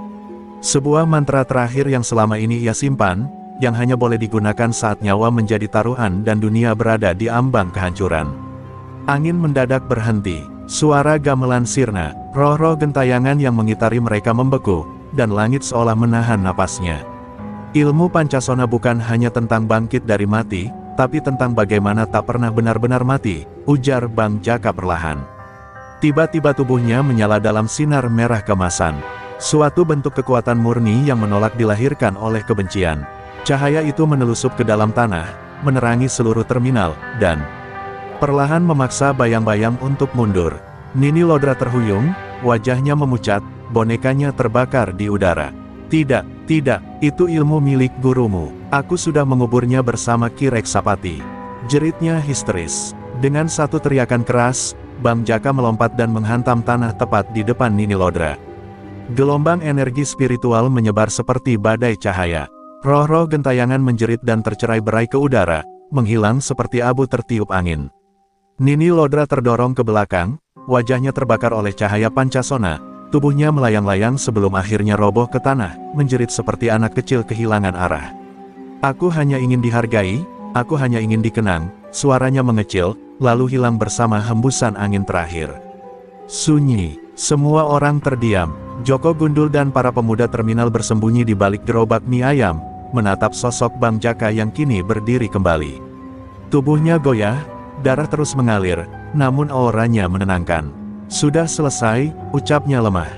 Sebuah mantra terakhir yang selama ini ia simpan, yang hanya boleh digunakan saat nyawa menjadi taruhan dan dunia berada di ambang kehancuran. Angin mendadak berhenti, suara gamelan sirna, roh-roh gentayangan yang mengitari mereka membeku, dan langit seolah menahan napasnya. Ilmu Pancasona bukan hanya tentang bangkit dari mati, tapi tentang bagaimana tak pernah benar-benar mati, ujar Bang Jaka perlahan. Tiba-tiba tubuhnya menyala dalam sinar merah kemasan. Suatu bentuk kekuatan murni yang menolak dilahirkan oleh kebencian. Cahaya itu menelusup ke dalam tanah, menerangi seluruh terminal, dan perlahan memaksa bayang-bayang untuk mundur. Nini Lodra terhuyung, wajahnya memucat, bonekanya terbakar di udara. Tidak, tidak, itu ilmu milik gurumu. Aku sudah menguburnya bersama Ki Reksapati. Jeritnya histeris. Dengan satu teriakan keras, Bang Jaka melompat dan menghantam tanah tepat di depan Nini Lodra. Gelombang energi spiritual menyebar seperti badai cahaya. Roh-roh gentayangan menjerit dan tercerai-berai ke udara, menghilang seperti abu tertiup angin. Nini Lodra terdorong ke belakang, wajahnya terbakar oleh cahaya Pancasona, tubuhnya melayang-layang sebelum akhirnya roboh ke tanah, menjerit seperti anak kecil kehilangan arah. Aku hanya ingin dihargai, aku hanya ingin dikenang, suaranya mengecil, lalu hilang bersama hembusan angin terakhir. Sunyi, semua orang terdiam. Joko Gundul dan para pemuda terminal bersembunyi di balik gerobak mie ayam, menatap sosok Bang Jaka yang kini berdiri kembali. Tubuhnya goyah, darah terus mengalir, namun auranya menenangkan. Sudah selesai, ucapnya lemah.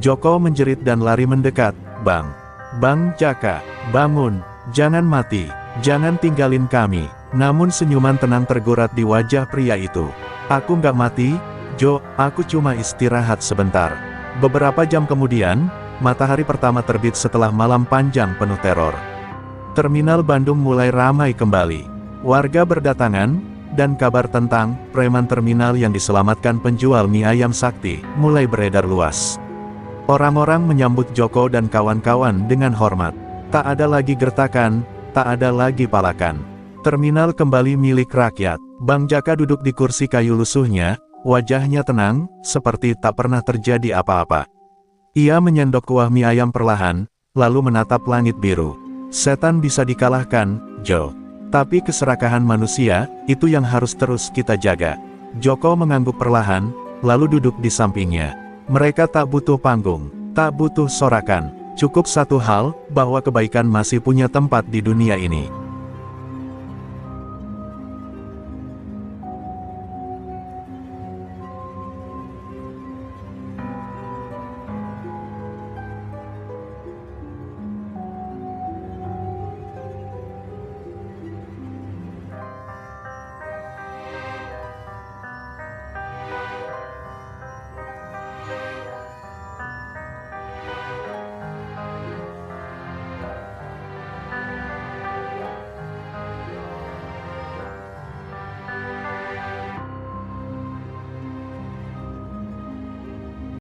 Joko menjerit dan lari mendekat. Bang Jaka, bangun, jangan mati, jangan tinggalin kami. Namun senyuman tenang tergurat di wajah pria itu. Aku nggak mati, Jo, aku cuma istirahat sebentar. Beberapa jam kemudian, matahari pertama terbit setelah malam panjang penuh teror. Terminal Bandung mulai ramai kembali. Warga berdatangan, dan kabar tentang preman terminal yang diselamatkan penjual mie ayam sakti mulai beredar luas. Orang-orang menyambut Joko dan kawan-kawan dengan hormat. Tak ada lagi gertakan, tak ada lagi palakan. Terminal kembali milik rakyat. Bang Jaka duduk di kursi kayu lusuhnya, wajahnya tenang, seperti tak pernah terjadi apa-apa. Ia menyendok kuah mie ayam perlahan, lalu menatap langit biru. Setan bisa dikalahkan, Jo. Tapi keserakahan manusia, itu yang harus terus kita jaga. Joko mengangguk perlahan, lalu duduk di sampingnya. Mereka tak butuh panggung, tak butuh sorakan. Cukup satu hal, bahwa kebaikan masih punya tempat di dunia ini.